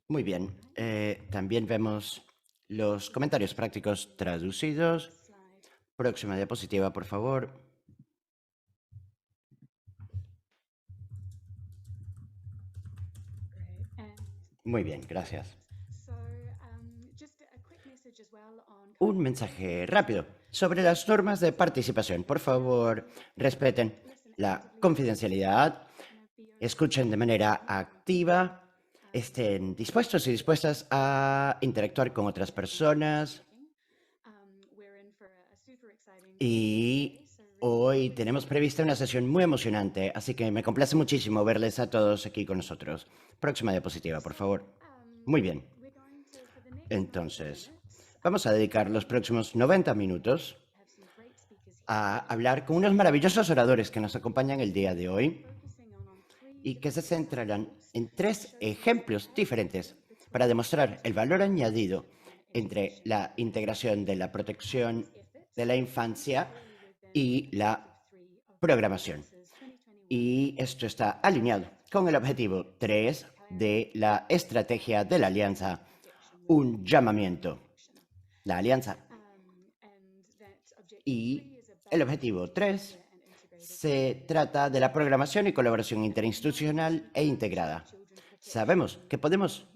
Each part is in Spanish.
Muy bien. También vemos los comentarios prácticos traducidos. Próxima diapositiva, por favor. Muy bien, gracias. Un mensaje rápido sobre las normas de participación. Por favor, respeten la confidencialidad, escuchen de manera activa, estén dispuestos y dispuestas a interactuar con otras personas. Y hoy tenemos prevista una sesión muy emocionante, así que me complace muchísimo verles a todos aquí con nosotros. Próxima diapositiva, por favor. Muy bien. Entonces, vamos a dedicar los próximos 90 minutos a hablar con unos maravillosos oradores que nos acompañan el día de hoy y que se centrarán en 3 ejemplos diferentes para demostrar el valor añadido entre la integración de la protección de la infancia y la programación. Y esto está alineado con el objetivo 3 de la estrategia de la alianza, un llamamiento. La alianza. Y el objetivo 3 se trata de la programación y colaboración interinstitucional e integrada. Sabemos que podemos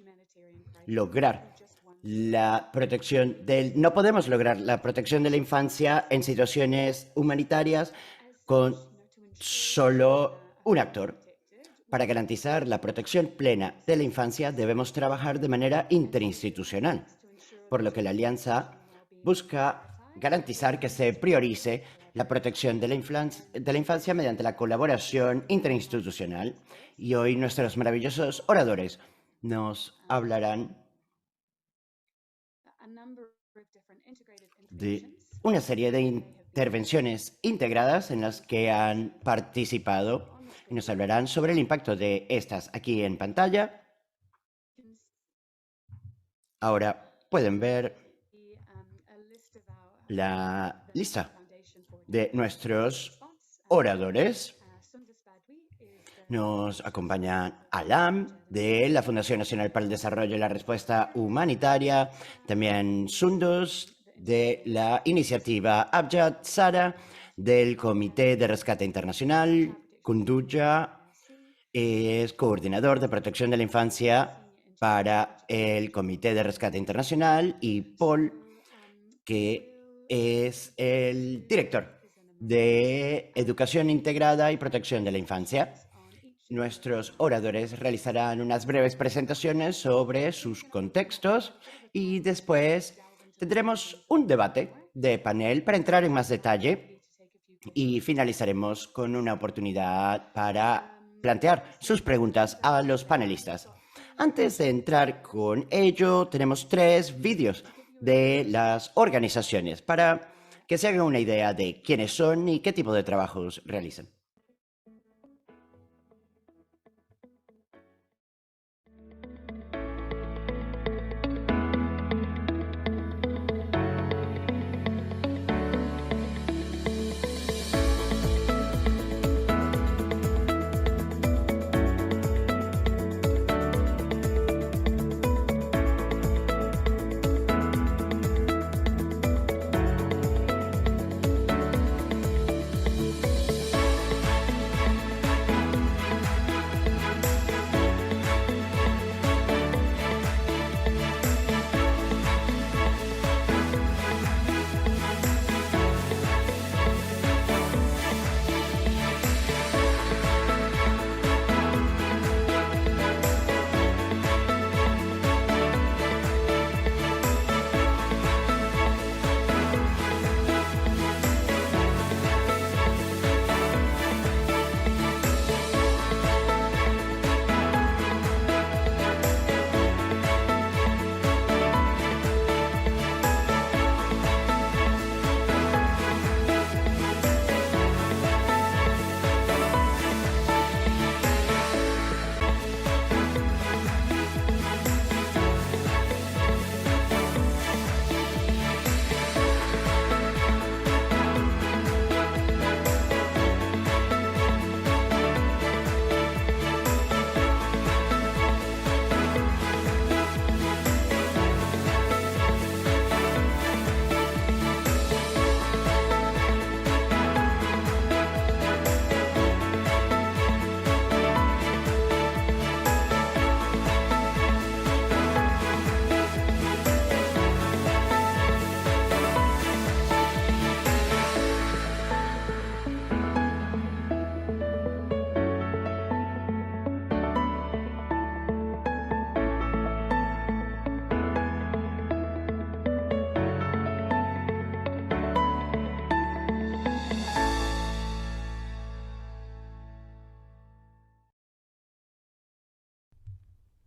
lograr la protección no podemos lograr la protección de la infancia en situaciones humanitarias con solo un actor. Para garantizar la protección plena de la infancia debemos trabajar de manera interinstitucional, por lo que la alianza busca garantizar que se priorice la protección de la infancia mediante la colaboración interinstitucional. Y hoy nuestros maravillosos oradores nos hablarán de una serie de intervenciones integradas en las que han participado y nos hablarán sobre el impacto de estas aquí en pantalla. Ahora pueden ver la lista de nuestros oradores. Nos acompaña Alam, de la Fundación Nacional para el Desarrollo y la Respuesta Humanitaria, también Sundus, de la iniciativa Abjad, Sara, del Comité de Rescate Internacional, Kunduja, es coordinador de protección de la infancia para el Comité de Rescate Internacional, y Paul, que es el director de Educación Integrada y Protección de la Infancia. Nuestros oradores realizarán unas breves presentaciones sobre sus contextos y después tendremos un debate de panel para entrar en más detalle y finalizaremos con una oportunidad para plantear sus preguntas a los panelistas. Antes de entrar con ello, tenemos 3 vídeos de las organizaciones para que se hagan una idea de quiénes son y qué tipo de trabajos realizan.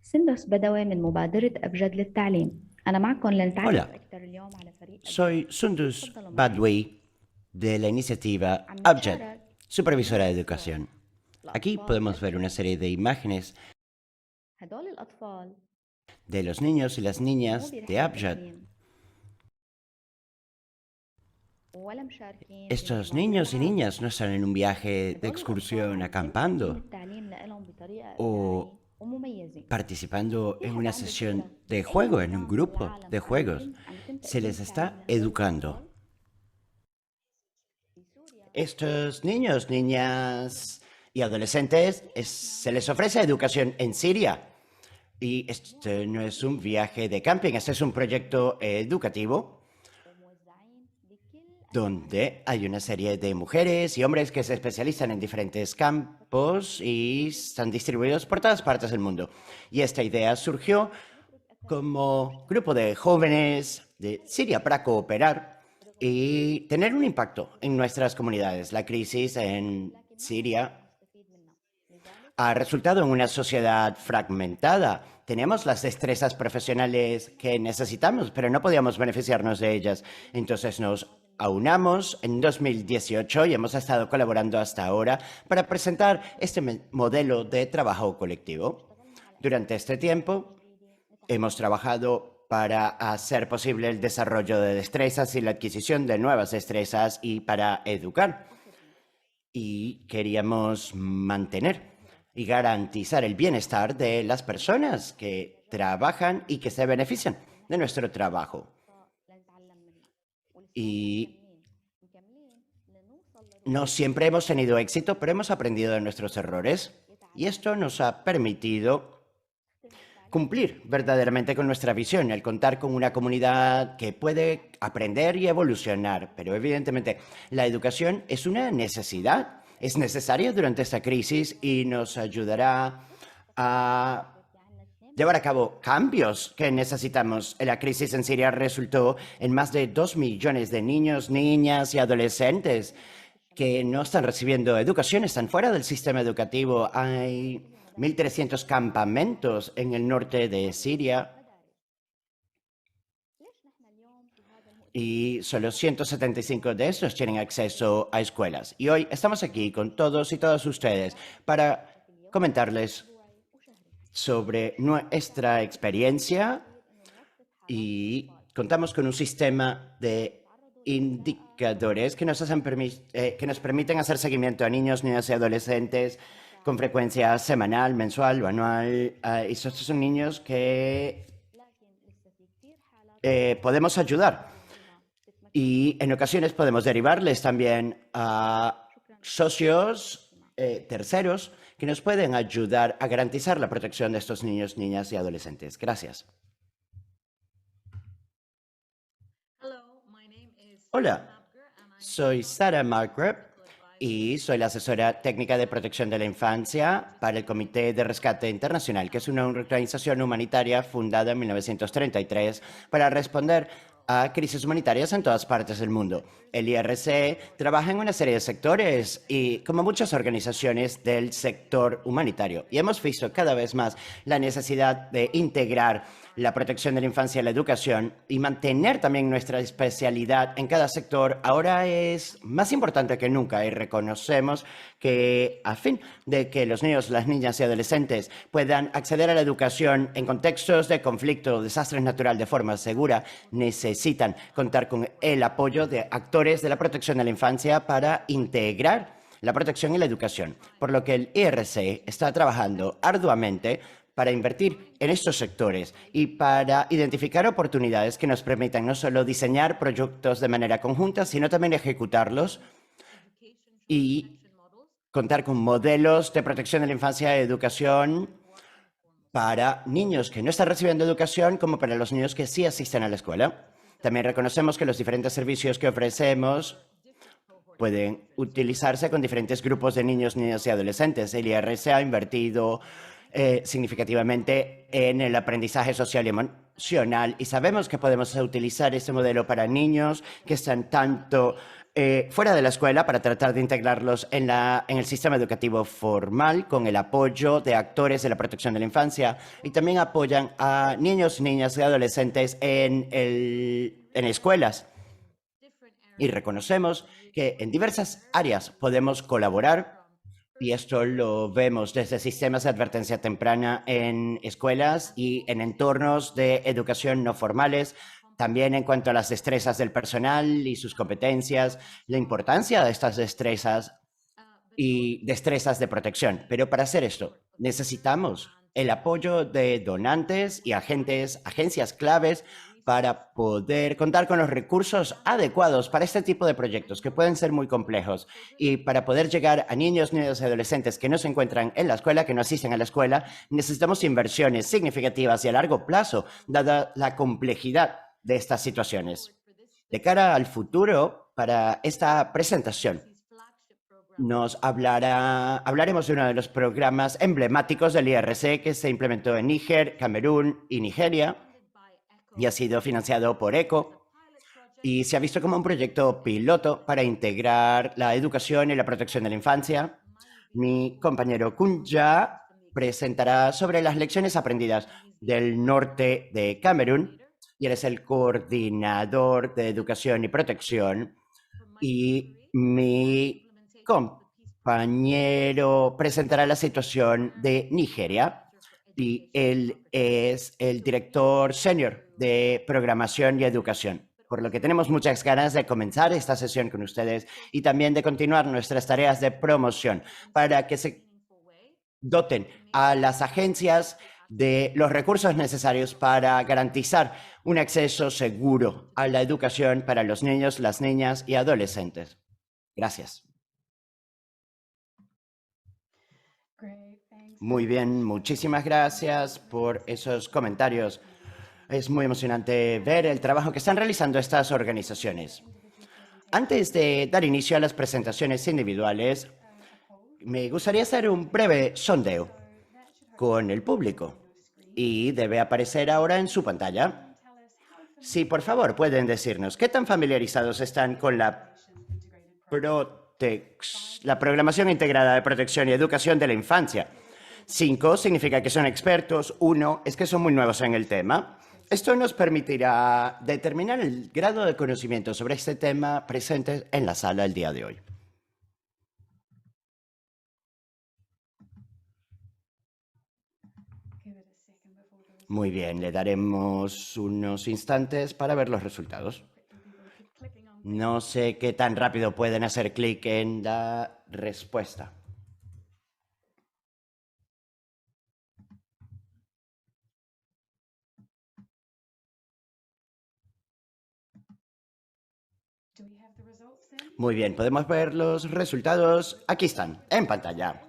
سندس بدوي من مبادرة أبجد للتعليم. أنا معكم لنتعرف Hola, أكثر اليوم على فريق soy أبجد. Sundus تفضلوا معي. Badwi de la iniciativa عم Abjad, نتشارك supervisora de قصص educación. Aquí الأطفال podemos ver una الأبرياء. serie de imágenes هدول الأطفال de los niños y las مو niñas de برحلة Abjad. تخييم ولا مشاركين في Estos مجموعة niños y ألعاب. niñas no están en un viaje de هدول excursión الأطفال يتم تقديم acampando التعليم لهم بطريقة o إبداعية ومميزة. participando في en حدا una عنده sesión فكرة de أي juego, en un مكان في grupo العالم de juegos. عم يتم Se تقديم les está التعليم لهدول educando. الأطفال؟ في سوريا Estos niños, niñas y adolescentes se les ofrece educación en Siria. Y este no es un viaje de camping, este es un proyecto educativo وموزعين بكل donde hay una serie de mujeres y hombres que se especializan en diferentes campos y están distribuidos por todas partes del mundo. Y esta idea surgió como grupo de jóvenes de Siria para cooperar y tener un impacto en nuestras comunidades. La crisis en Siria ha resultado en una sociedad fragmentada. Tenemos las destrezas profesionales que necesitamos, pero no podíamos beneficiarnos de ellas. Entonces nos aunamos en 2018 y hemos estado colaborando hasta ahora para presentar este modelo de trabajo colectivo. Durante este tiempo hemos trabajado para hacer posible el desarrollo de destrezas y la adquisición de nuevas destrezas y para educar. Y queríamos mantener y garantizar el bienestar de las personas que trabajan y que se benefician de nuestro trabajo. Y no siempre hemos tenido éxito, pero hemos aprendido de nuestros errores y esto nos ha permitido cumplir verdaderamente con nuestra visión, el contar con una comunidad que puede aprender y evolucionar. Pero evidentemente la educación es una necesidad, es necesaria durante esta crisis y nos ayudará a llevar a cabo cambios que necesitamos. La crisis en Siria resultó en más de 2 millones de niños, niñas y adolescentes que no están recibiendo educación, están fuera del sistema educativo. Hay 1.300 campamentos en el norte de Siria y solo 175 de estos tienen acceso a escuelas. Y hoy estamos aquí con todos y todas ustedes para comentarles sobre nuestra experiencia y contamos con un sistema de indicadores que nos permiten hacer seguimiento a niños, niñas y adolescentes con frecuencia semanal, mensual o anual. Y estos son niños que podemos ayudar. Y en ocasiones podemos derivarles también a socios terceros que nos pueden ayudar a garantizar la protección de estos niños, niñas y adolescentes. Gracias. Hola, soy Sarah Markgraf y soy la asesora técnica de protección de la infancia para el Comité de Rescate Internacional, que es una organización humanitaria fundada en 1933 para responder a crisis humanitarias en todas partes del mundo. El IRC trabaja en una serie de sectores y como muchas organizaciones del sector humanitario. Y hemos visto cada vez más la necesidad de integrar la protección de la infancia y la educación y mantener también nuestra especialidad en cada sector ahora es más importante que nunca y reconocemos que a fin de que los niños, las niñas y adolescentes puedan acceder a la educación en contextos de conflicto o desastres naturales de forma segura, necesitan contar con el apoyo de actores de la protección de la infancia para integrar la protección y la educación, por lo que el IRC está trabajando arduamente para invertir en estos sectores y para identificar oportunidades que nos permitan no solo diseñar proyectos de manera conjunta, sino también ejecutarlos y contar con modelos de protección de la infancia y educación para niños que no están recibiendo educación como para los niños que sí asisten a la escuela. También reconocemos que los diferentes servicios que ofrecemos pueden utilizarse con diferentes grupos de niños, niñas y adolescentes. El IRC ha invertido significativamente en el aprendizaje social y emocional y sabemos que podemos utilizar este modelo para niños que están tanto fuera de la escuela para tratar de integrarlos en el sistema educativo formal con el apoyo de actores de la protección de la infancia y también apoyan a niños, niñas y adolescentes en escuelas. Y reconocemos que en diversas áreas podemos colaborar y esto lo vemos desde sistemas de advertencia temprana en escuelas y en entornos de educación no formales, también en cuanto a las destrezas del personal y sus competencias, la importancia de estas destrezas y destrezas de protección. Pero para hacer esto, necesitamos el apoyo de donantes y agencias claves para poder contar con los recursos adecuados para este tipo de proyectos que pueden ser muy complejos y para poder llegar a niños, niñas y adolescentes que no se encuentran en la escuela, que no asisten a la escuela, necesitamos inversiones significativas y a largo plazo, dada la complejidad de estas situaciones. De cara al futuro, para esta presentación, hablaremos de uno de los programas emblemáticos del IRC que se implementó en Níger, Camerún y Nigeria y ha sido financiado por ECO y se ha visto como un proyecto piloto para integrar la educación y la protección de la infancia. Mi compañero Kunja presentará sobre las lecciones aprendidas del norte de Camerún y él es el coordinador de educación y protección y mi compañero presentará la situación de Nigeria y él es el director senior de programación y educación. Por lo que tenemos muchas ganas de comenzar esta sesión con ustedes y también de continuar nuestras tareas de promoción para que se doten a las agencias de los recursos necesarios para garantizar un acceso seguro a la educación para los niños, las niñas y adolescentes. Gracias. Muy bien, muchísimas gracias por esos comentarios. Es muy emocionante ver el trabajo que están realizando estas organizaciones. Antes de dar inicio a las presentaciones individuales, me gustaría hacer un breve sondeo con el público y debe aparecer ahora en su pantalla. Sí, por favor, pueden decirnos qué tan familiarizados están con la programación integrada de protección y educación de la infancia. 5 significa que son expertos, 1 es que son muy nuevos en el tema. Esto nos permitirá determinar el grado de conocimiento sobre este tema presente en la sala el día de hoy. Muy bien, le daremos unos instantes para ver los resultados. No sé qué tan rápido pueden hacer clic en la respuesta. Muy bien, podemos ver los resultados. Aquí están, en pantalla.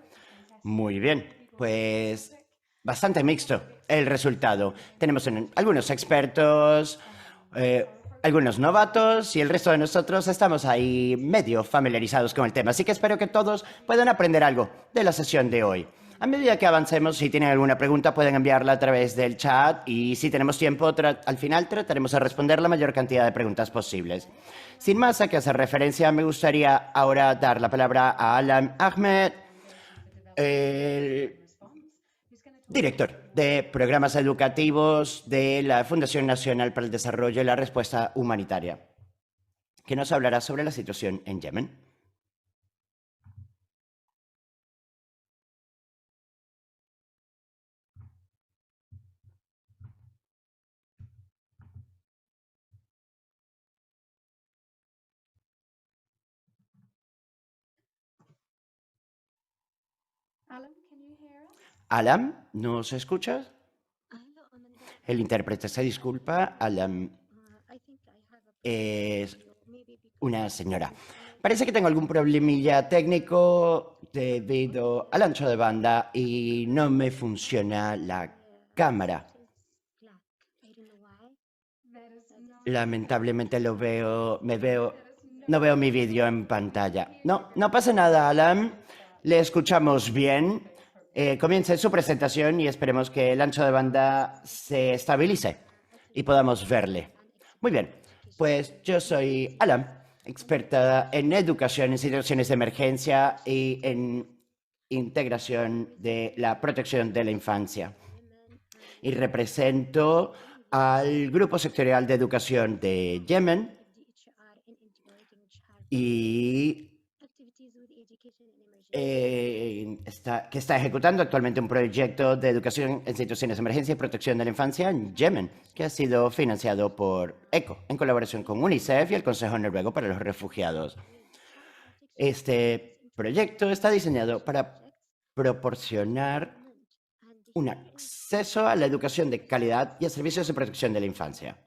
Muy bien, pues bastante mixto el resultado. Tenemos algunos expertos, algunos novatos y el resto de nosotros estamos ahí medio familiarizados con el tema. Así que espero que todos puedan aprender algo de la sesión de hoy. A medida que avancemos, si tienen alguna pregunta, pueden enviarla a través del chat y si tenemos tiempo, al final trataremos de responder la mayor cantidad de preguntas posibles. Sin más a que hacer referencia, me gustaría ahora dar la palabra a Alam Ahmed, el director de programas educativos de la Fundación Nacional para el Desarrollo y la Respuesta Humanitaria, que nos hablará sobre la situación en Yemen. Alam, ¿nos escuchas? El intérprete se disculpa. Alam es una señora. Parece que tengo algún problemilla técnico debido al ancho de banda y no me funciona la cámara. Lamentablemente no veo mi vídeo en pantalla. No pasa nada, Alam. Le escuchamos bien. Comience su presentación y esperemos que el ancho de banda se estabilice y podamos verle. Muy bien, pues yo soy Alam experta en educación en situaciones de emergencia y en integración de la protección de la infancia. Y represento al Grupo Sectorial de Educación de Yemen y que está ejecutando actualmente un proyecto de educación en situaciones de emergencia y protección de la infancia en Yemen, que ha sido financiado por ECHO, en colaboración con UNICEF y el Consejo Noruego para los Refugiados. Este proyecto está diseñado para proporcionar un acceso a la educación de calidad y a servicios de protección de la infancia.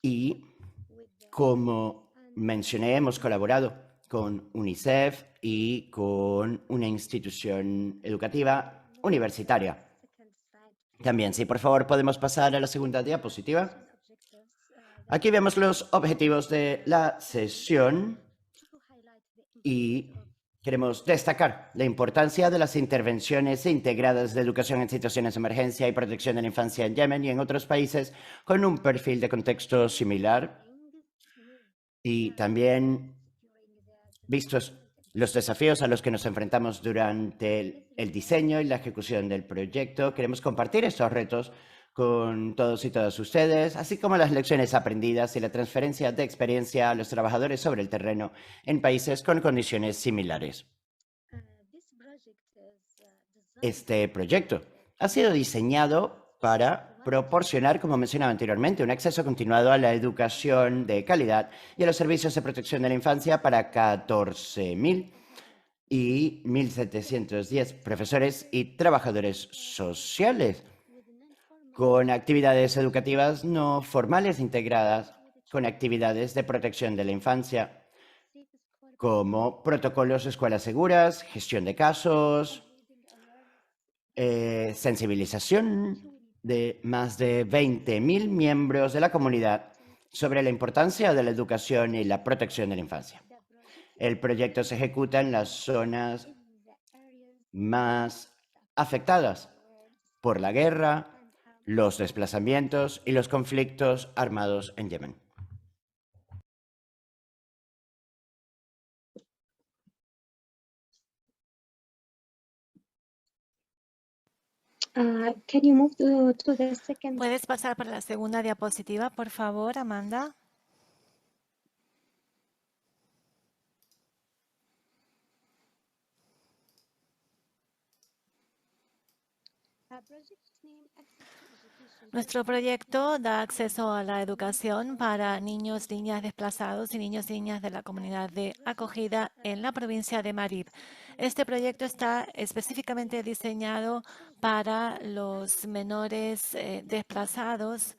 Y, como mencioné, hemos colaborado con UNICEF y con una institución educativa universitaria. También, sí, por favor, podemos pasar a la segunda diapositiva. Aquí vemos los objetivos de la sesión y queremos destacar la importancia de las intervenciones integradas de educación en situaciones de emergencia y protección de la infancia en Yemen y en otros países con un perfil de contexto similar. Y también, vistos los desafíos a los que nos enfrentamos durante el diseño y la ejecución del proyecto, queremos compartir estos retos con todos y todas ustedes, así como las lecciones aprendidas y la transferencia de experiencia a los trabajadores sobre el terreno en países con condiciones similares. Este proyecto ha sido diseñado para proporcionar, como mencionaba anteriormente, un acceso continuado a la educación de calidad y a los servicios de protección de la infancia para 14.000 y 1.710 profesores y trabajadores sociales, con actividades educativas no formales integradas con actividades de protección de la infancia, como protocolos de escuelas seguras, gestión de casos, sensibilización de más de 20.000 miembros de la comunidad sobre la importancia de la educación y la protección de la infancia. El proyecto se ejecuta en las zonas más afectadas por la guerra, los desplazamientos y los conflictos armados en Yemen. Can you move to the second? ¿Puedes pasar para la segunda diapositiva, por favor, Amanda? Nuestro proyecto da acceso a la educación para niños, niñas desplazados y niñas de la comunidad de acogida en la provincia de Marib. Este proyecto está específicamente diseñado para los menores desplazados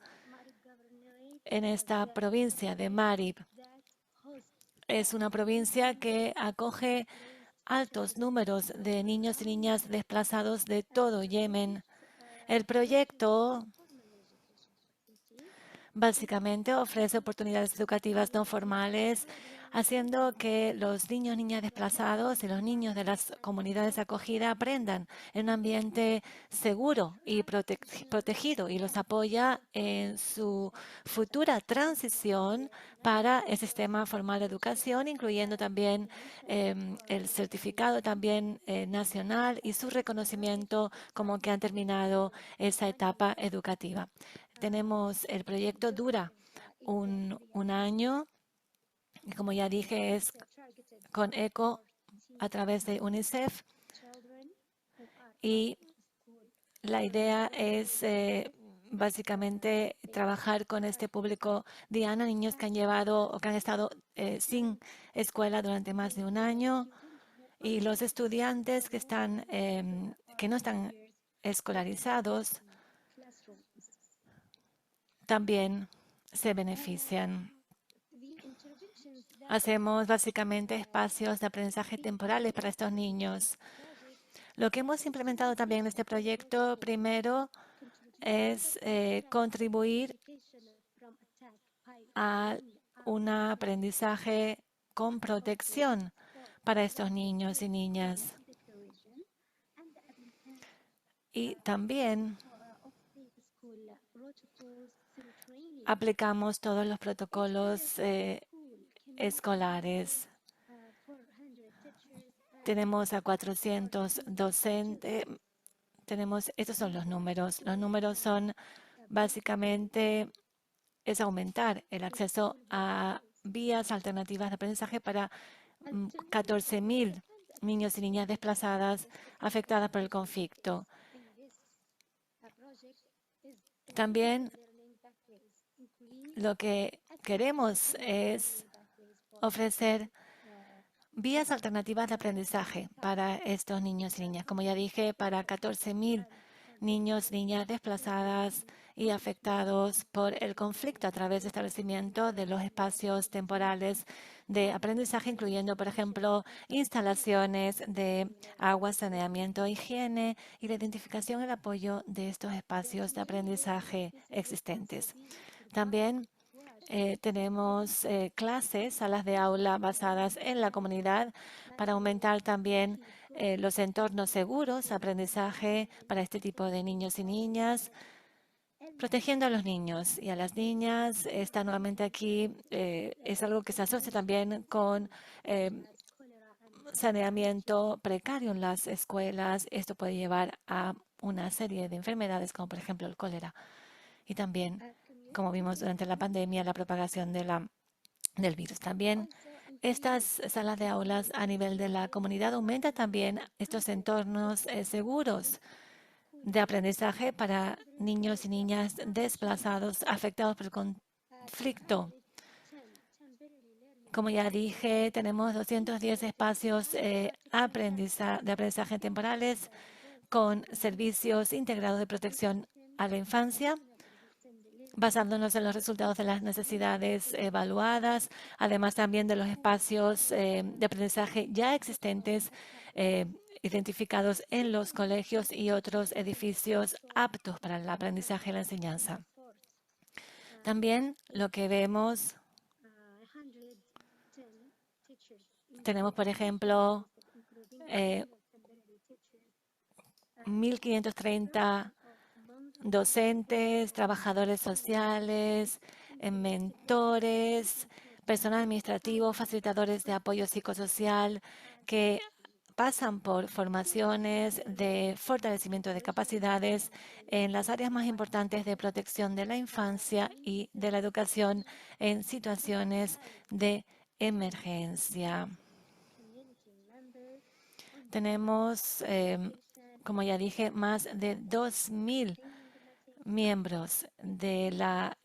en esta provincia de Marib. Es una provincia que acoge altos números de niños y niñas desplazados de todo Yemen. El proyecto básicamente ofrece oportunidades educativas no formales, haciendo que los niños y niñas desplazados y los niños de las comunidades de acogida aprendan en un ambiente seguro y protegido, y los apoya en su futura transición para el sistema formal de educación, incluyendo también el certificado también nacional y su reconocimiento como que han terminado esa etapa educativa. El proyecto dura un año, y como ya dije, es con ECHO a través de UNICEF, y la idea es básicamente trabajar con este público diana, niños que han llevado o que han estado sin escuela durante más de un año, y los estudiantes que no están escolarizados también se benefician. Hacemos básicamente espacios de aprendizaje temporales para estos niños. Lo que hemos implementado también en este proyecto, primero, es contribuir a un aprendizaje con protección para estos niños y niñas. Y también aplicamos todos los protocolos escolares. Tenemos a 400 docentes. Estos son los números. Los números son básicamente es aumentar el acceso a vías alternativas de aprendizaje para 14.000 niños y niñas desplazadas afectadas por el conflicto. También lo que queremos es ofrecer vías alternativas de aprendizaje para estos niños y niñas. Como ya dije, para 14.000 niños, niñas desplazadas y afectados por el conflicto a través de establecimiento de los espacios temporales de aprendizaje, incluyendo, por ejemplo, instalaciones de agua, saneamiento, higiene y la identificación y el apoyo de estos espacios de aprendizaje existentes. También tenemos clases, salas de aula basadas en la comunidad para aumentar también los entornos seguros, aprendizaje para este tipo de niños y niñas, protegiendo a los niños y a las niñas. Está nuevamente aquí, es algo que se asocia también con saneamiento precario en las escuelas. Esto puede llevar a una serie de enfermedades como por ejemplo el cólera y también, como vimos durante la pandemia, la propagación del virus. También estas salas de aulas a nivel de la comunidad aumentan también estos entornos seguros de aprendizaje para niños y niñas desplazados afectados por el conflicto. Como ya dije, tenemos 210 espacios de aprendizaje temporales con servicios integrados de protección a la infancia, basándonos en los resultados de las necesidades evaluadas, además también de los espacios de aprendizaje ya existentes identificados en los colegios y otros edificios aptos para el aprendizaje y la enseñanza. También lo que vemos, tenemos por ejemplo 1.530 docentes, trabajadores sociales, mentores, personal administrativo, facilitadores de apoyo psicosocial que pasan por formaciones de fortalecimiento de capacidades en las áreas más importantes de protección de la infancia y de la educación en situaciones de emergencia. Tenemos, como ya dije, más de 2.000 miembros de la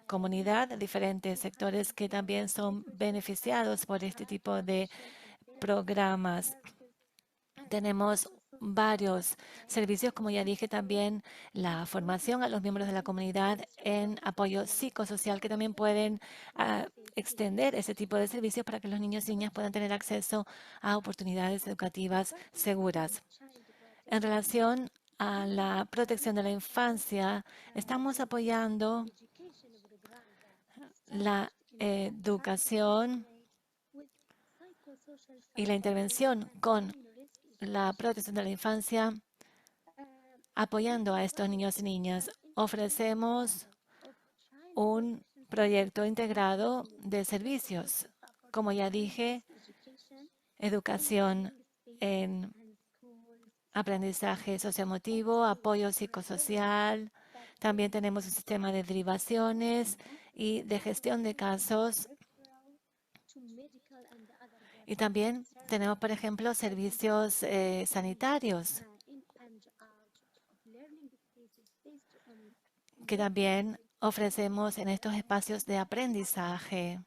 comunidad, diferentes sectores que también son beneficiados por este tipo de programas. Tenemos varios servicios, como ya dije, también la formación a los miembros de la comunidad en apoyo psicosocial, que también pueden extender ese tipo de servicios para que los niños y niñas puedan tener acceso a oportunidades educativas seguras. En relación a la protección de la infancia, estamos apoyando la educación y la intervención con la protección de la infancia, apoyando a estos niños y niñas. Ofrecemos un proyecto integrado de servicios, como ya dije, educación en aprendizaje socioemotivo, apoyo psicosocial. También tenemos un sistema de derivaciones y de gestión de casos. Y también tenemos, por ejemplo, servicios sanitarios que también ofrecemos en estos espacios de aprendizaje.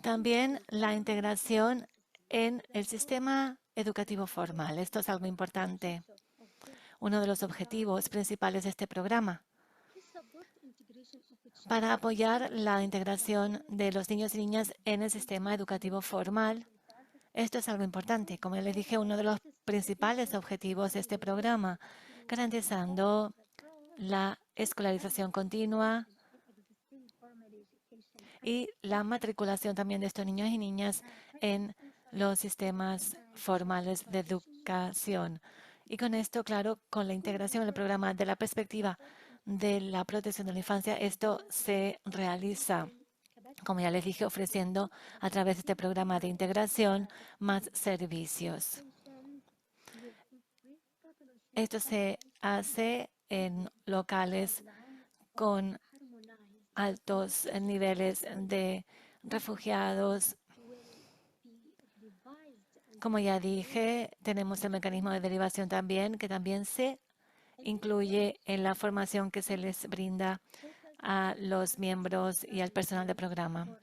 También la integración en el sistema educativo formal. Esto es algo importante. Uno de los objetivos principales de este programa para apoyar la integración de los niños y niñas en el sistema educativo formal. Esto es algo importante. Como les dije, uno de los principales objetivos de este programa, garantizando la escolarización continua y la matriculación también de estos niños y niñas en los sistemas formales de educación. Y con esto, claro, con la integración en el programa de la perspectiva de la protección de la infancia, esto se realiza, como ya les dije, ofreciendo a través de este programa de integración más servicios. Esto se hace en locales con altos niveles de refugiados. Como ya dije, tenemos el mecanismo de derivación también, que también se incluye en la formación que se les brinda a los miembros y al personal del programa.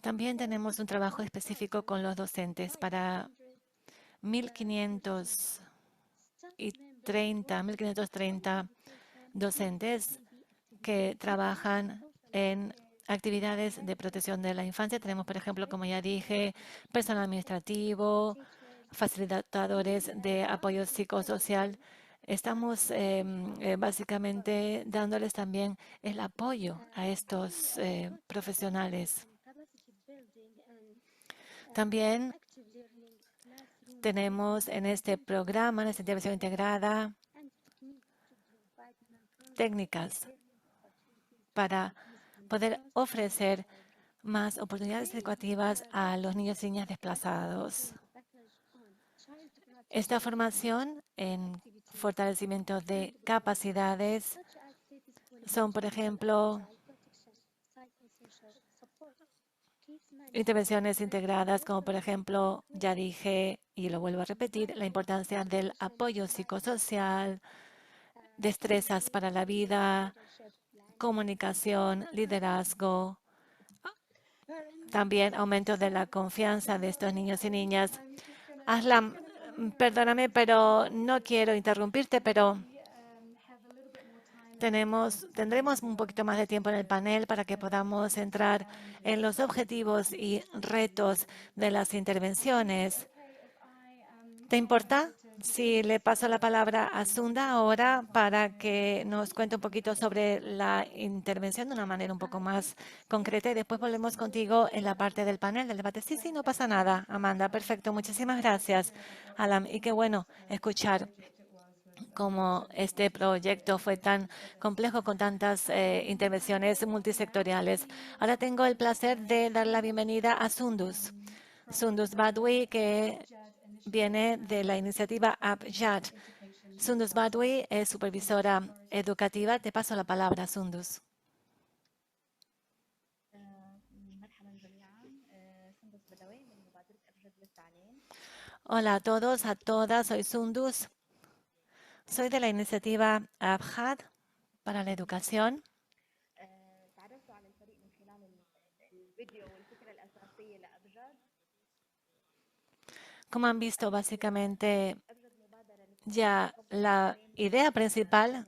También tenemos un trabajo específico con los docentes para 1.530 docentes que trabajan en actividades de protección de la infancia. Tenemos, por ejemplo, como ya dije, personal administrativo, facilitadores de apoyo psicosocial. Estamos básicamente dándoles también el apoyo a estos profesionales. También tenemos en este programa, en esta intervención integrada, técnicas para poder ofrecer más oportunidades educativas a los niños y niñas desplazados. Esta formación en fortalecimiento de capacidades son, por ejemplo, intervenciones integradas, como por ejemplo, ya dije y lo vuelvo a repetir, la importancia del apoyo psicosocial, destrezas para la vida, comunicación, liderazgo, también aumento de la confianza de estos niños y niñas. Aslam, perdóname, pero no quiero interrumpirte, pero tendremos un poquito más de tiempo en el panel para que podamos entrar en los objetivos y retos de las intervenciones. ¿Te importa si le paso la palabra a Sunda ahora para que nos cuente un poquito sobre la intervención de una manera un poco más concreta y después volvemos contigo en la parte del panel del debate? Sí, no pasa nada, Amanda. Perfecto. Muchísimas gracias, Alam. Y qué bueno escuchar cómo este proyecto fue tan complejo con tantas intervenciones multisectoriales. Ahora tengo el placer de dar la bienvenida a Sundus Badwi, que viene de la iniciativa Abjad. Sundus Badwi es supervisora educativa. Te paso la palabra, Sundus. Hola a todos, a todas. Soy Sundus. Soy de la iniciativa Abjad para la educación. Como han visto, básicamente ya la idea principal,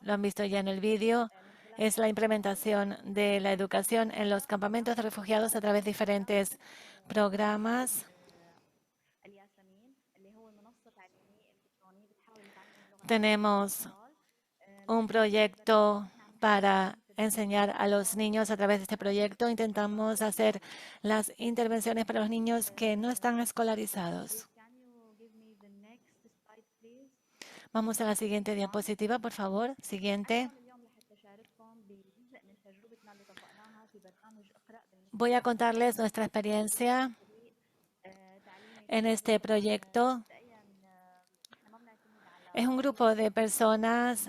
lo han visto ya en el vídeo, es la implementación de la educación en los campamentos de refugiados a través de diferentes programas. Tenemos un proyecto para enseñar a los niños a través de este proyecto. Intentamos hacer las intervenciones para los niños que no están escolarizados. Vamos a la siguiente diapositiva, por favor. Siguiente. Voy a contarles nuestra experiencia en este proyecto. Es un grupo de personas.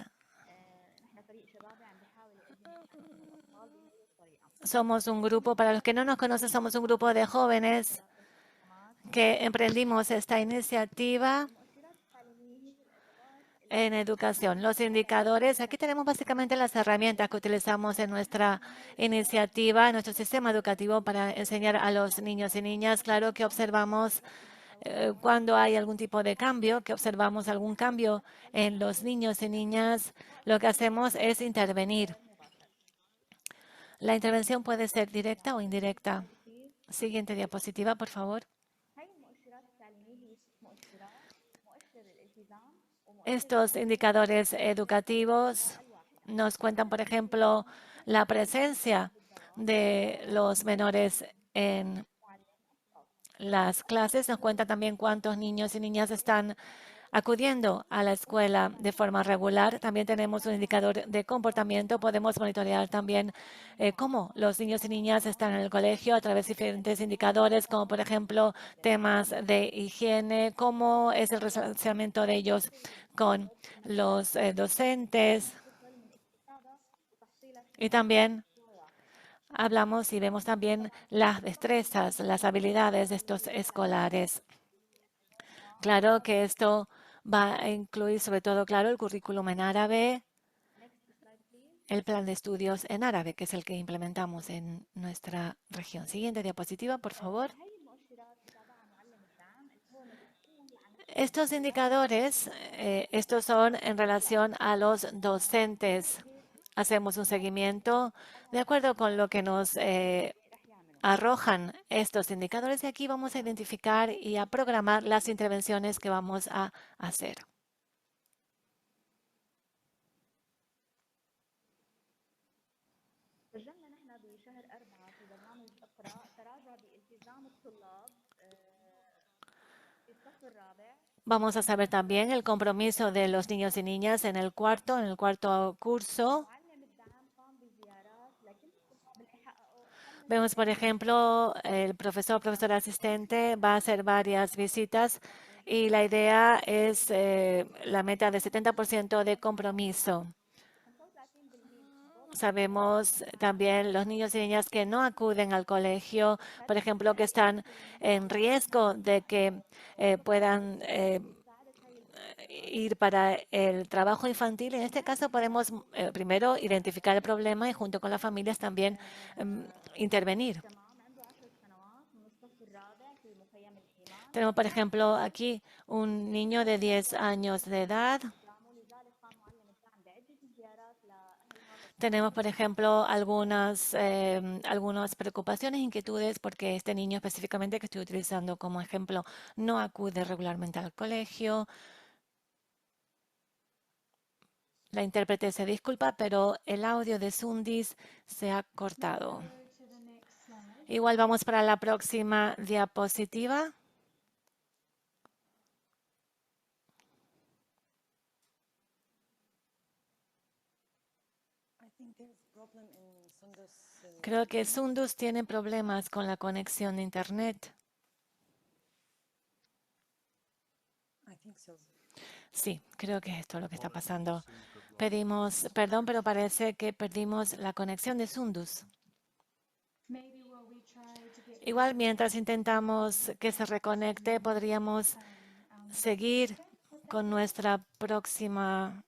Somos un grupo, para los que no nos conocen, somos un grupo de jóvenes que emprendimos esta iniciativa en educación. Los indicadores, aquí tenemos básicamente las herramientas que utilizamos en nuestra iniciativa, en nuestro sistema educativo para enseñar a los niños y niñas. Claro que observamos cuando hay algún tipo de cambio, que observamos algún cambio en los niños y niñas, lo que hacemos es intervenir. La intervención puede ser directa o indirecta. Siguiente diapositiva, por favor. Estos indicadores educativos nos cuentan, por ejemplo, la presencia de los menores en las clases, nos cuenta también cuántos niños y niñas están acudiendo a la escuela de forma regular. También tenemos un indicador de comportamiento. Podemos monitorear también cómo los niños y niñas están en el colegio a través de diferentes indicadores, como por ejemplo temas de higiene, cómo es el relacionamiento de ellos con los docentes. Y también hablamos y vemos también las destrezas, las habilidades de estos escolares. Claro que esto va a incluir sobre todo, claro, el currículum en árabe, el plan de estudios en árabe, que es el que implementamos en nuestra región. Siguiente diapositiva, por favor. Estos indicadores, estos son en relación a los docentes. Hacemos un seguimiento de acuerdo con lo que nos arrojan estos indicadores y aquí vamos a identificar y a programar las intervenciones que vamos a hacer. Vamos a saber también el compromiso de los niños y niñas en el cuarto curso. Vemos, por ejemplo, el profesor asistente va a hacer varias visitas y la idea es la meta de 70% de compromiso. Sabemos también los niños y niñas que no acuden al colegio, por ejemplo, que están en riesgo de que puedan ir para el trabajo infantil. En este caso podemos primero identificar el problema y junto con las familias también intervenir. Tenemos, por ejemplo, aquí un niño de 10 años de edad. Tenemos, por ejemplo, algunas preocupaciones, inquietudes, porque este niño específicamente que estoy utilizando como ejemplo no acude regularmente al colegio. La intérprete se disculpa, pero el audio de Sundis se ha cortado. Igual vamos para la próxima diapositiva. Creo que Sundus tiene problemas con la conexión de Internet. Sí, creo que esto es lo que está pasando. Pedimos perdón, pero parece que perdimos la conexión de Sundus. Igual, mientras intentamos que se reconecte, podríamos seguir con nuestra próxima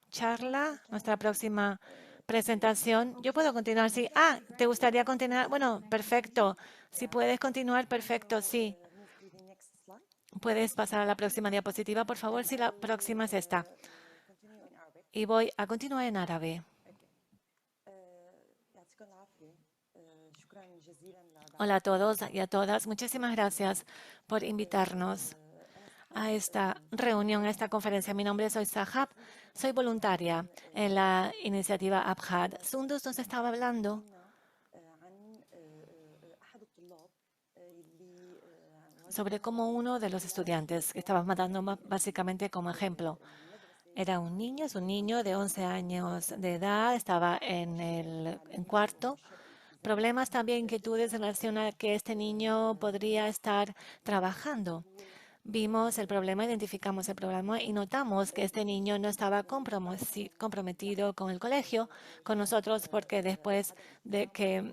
charla, nuestra próxima presentación. Yo puedo continuar, sí. Ah, ¿te gustaría continuar? Bueno, perfecto. Si puedes continuar, perfecto, sí. ¿Puedes pasar a la próxima diapositiva, por favor? Sí, la próxima es esta. Y voy a continuar en árabe. Hola a todos y a todas. Muchísimas gracias por invitarnos a esta reunión, a esta conferencia. Mi nombre es Sahab. Soy voluntaria en la iniciativa Abjad. Sundus nos estaba hablando sobre cómo uno de los estudiantes que estaba matando básicamente como ejemplo era un niño, es un niño de 11 años de edad, estaba en cuarto. Problemas también, inquietudes en relación a que este niño podría estar trabajando. Vimos el problema, identificamos el problema y notamos que este niño no estaba comprometido con el colegio, con nosotros, porque después de que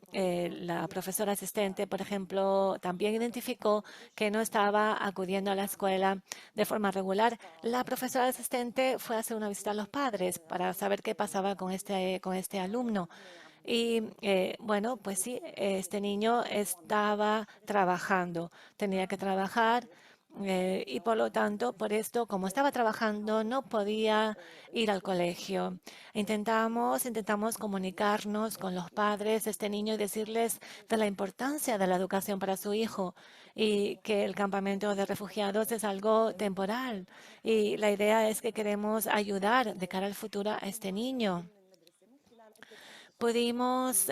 la profesora asistente, por ejemplo, también identificó que no estaba acudiendo a la escuela de forma regular, la profesora asistente fue a hacer una visita a los padres para saber qué pasaba con este alumno. Y bueno, pues sí, este niño estaba trabajando, tenía que trabajar y por lo tanto, por esto, como estaba trabajando, no podía ir al colegio. Intentamos comunicarnos con los padres de este niño y decirles de la importancia de la educación para su hijo y que el campamento de refugiados es algo temporal. Y la idea es que queremos ayudar de cara al futuro a este niño. pudimos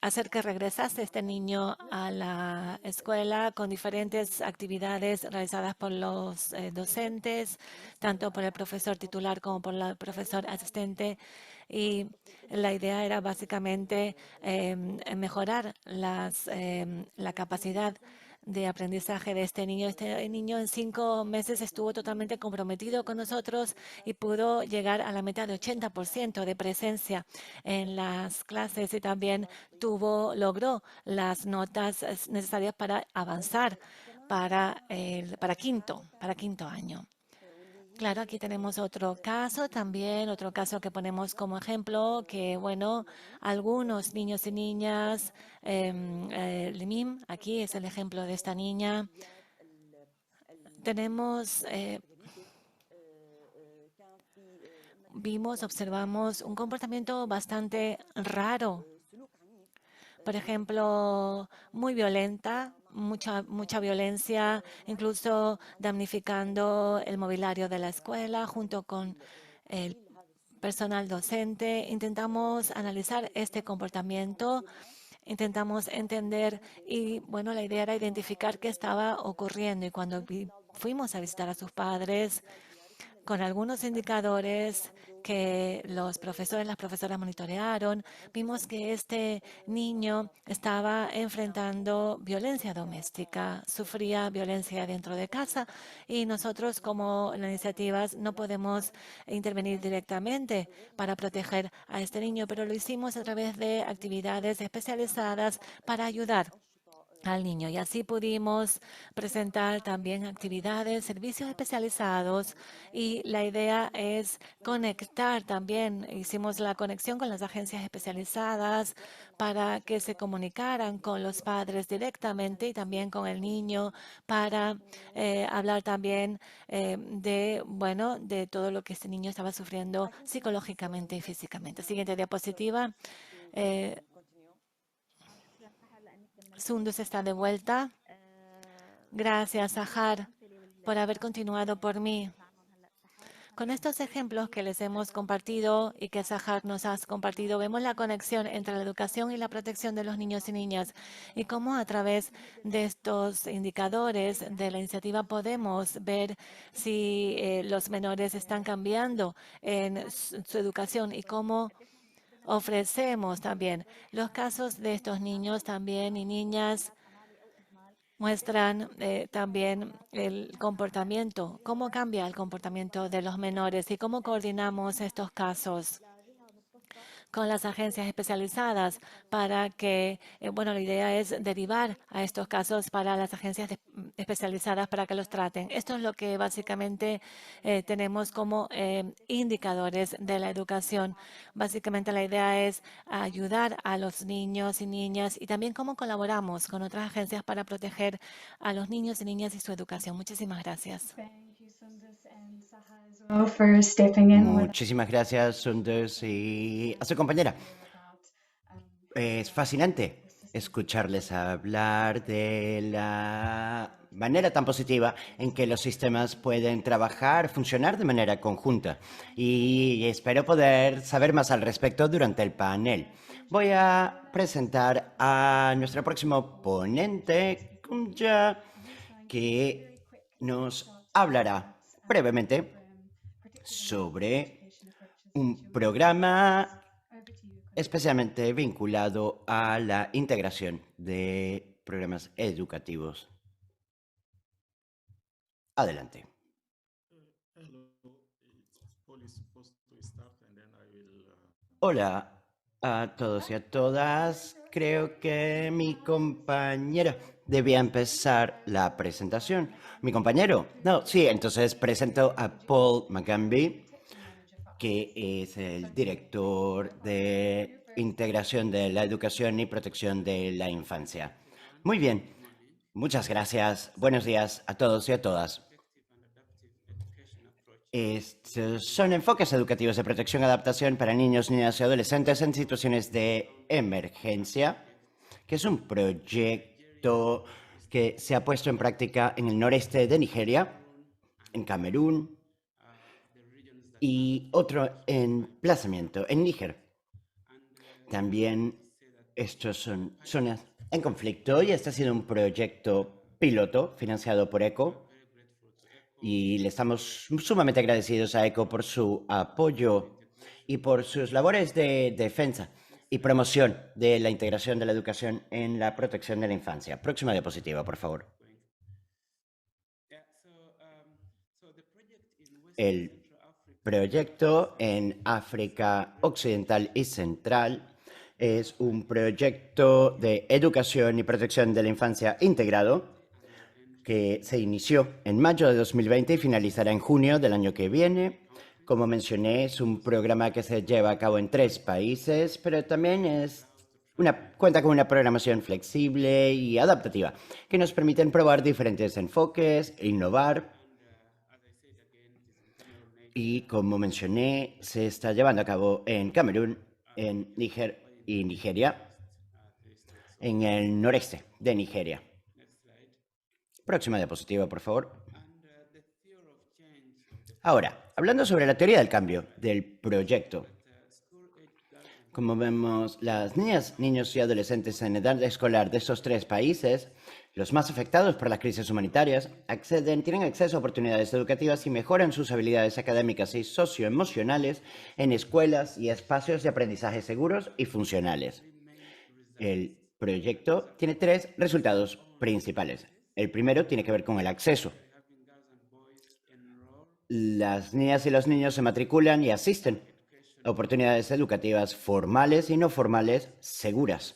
hacer que regresase este niño a la escuela con diferentes actividades realizadas por los docentes, tanto por el profesor titular como por el profesor asistente. Y la idea era básicamente mejorar la capacidad de aprendizaje de este niño. Este niño en 5 meses estuvo totalmente comprometido con nosotros y pudo llegar a la meta de 80% de presencia en las clases y también logró las notas necesarias para avanzar para quinto año. Claro, aquí tenemos otro caso también, otro caso que ponemos como ejemplo, que bueno, algunos niños y niñas, Limim, aquí es el ejemplo de esta niña. Tenemos, observamos un comportamiento bastante raro. Por ejemplo, muy violenta, mucha violencia, incluso damnificando el mobiliario de la escuela junto con el personal docente. Intentamos analizar este comportamiento, intentamos entender y, bueno, la idea era identificar qué estaba ocurriendo. Y cuando fuimos a visitar a sus padres, con algunos indicadores que los profesores, las profesoras monitorearon, vimos que este niño estaba enfrentando violencia doméstica, sufría violencia dentro de casa y nosotros como las iniciativas no podemos intervenir directamente para proteger a este niño, pero lo hicimos a través de actividades especializadas para ayudar al niño. Y así pudimos presentar también actividades, servicios especializados y la idea es conectar también. Hicimos la conexión con las agencias especializadas para que se comunicaran con los padres directamente y también con el niño para hablar también de todo lo que este niño estaba sufriendo psicológicamente y físicamente. Siguiente diapositiva. Eh, Sundus está de vuelta. Gracias, Sahar, por haber continuado por mí. Con estos ejemplos que les hemos compartido y que Sahar nos has compartido, vemos la conexión entre la educación y la protección de los niños y niñas y cómo a través de estos indicadores de la iniciativa podemos ver si los menores están cambiando en su educación y cómo ofrecemos también los casos de estos niños también y niñas muestran también el comportamiento, cómo cambia el comportamiento de los menores y cómo coordinamos estos casos con las agencias especializadas para que, bueno, la idea es derivar a estos casos para las agencias especializadas para que los traten. Esto es lo que básicamente tenemos como indicadores de la educación. Básicamente la idea es ayudar a los niños y niñas y también cómo colaboramos con otras agencias para proteger a los niños y niñas y su educación. Muchísimas gracias. Muchísimas gracias, Sundus, y a su compañera. Es fascinante escucharles hablar de la manera tan positiva en que los sistemas pueden trabajar, funcionar de manera conjunta. Y espero poder saber más al respecto durante el panel. Voy a presentar a nuestro próximo ponente, Kunja, que nos hablará brevemente sobre un programa especialmente vinculado a la integración de programas educativos. Adelante. Hola a todos y a todas. Creo que mi compañera debía empezar la presentación. ¿Mi compañero? No, sí, entonces presento a Paul McGanby, que es el director de integración de la educación y protección de la infancia. Muy bien, muchas gracias. Buenos días a todos y a todas. Estos son enfoques educativos de protección y adaptación para niños, niñas y adolescentes en situaciones de emergencia, que es un proyecto que se ha puesto en práctica en el noreste de Nigeria, en Camerún, y otro emplazamiento en Níger. También estos son zonas en conflicto y este ha sido un proyecto piloto financiado por ECO y le estamos sumamente agradecidos a ECO por su apoyo y por sus labores de defensa y promoción de la integración de la educación en la protección de la infancia. Próxima diapositiva, por favor. El proyecto en África Occidental y Central es un proyecto de educación y protección de la infancia integrado que se inició en mayo de 2020 y finalizará en junio del año que viene. Como mencioné, es un programa que se lleva a cabo en 3 países, pero también cuenta con una programación flexible y adaptativa que nos permiten probar diferentes enfoques, innovar. Y como mencioné, se está llevando a cabo en Camerún, en Níger y Nigeria, en el noreste de Nigeria. Próxima diapositiva, por favor. Ahora, hablando sobre la teoría del cambio del proyecto. Como vemos, las niñas, niños y adolescentes en edad escolar de estos 3 países, los más afectados por las crisis humanitarias, tienen acceso a oportunidades educativas y mejoran sus habilidades académicas y socioemocionales en escuelas y espacios de aprendizaje seguros y funcionales. El proyecto tiene 3 resultados principales. El primero tiene que ver con el acceso. Las niñas y los niños se matriculan y asisten a oportunidades educativas formales y no formales seguras.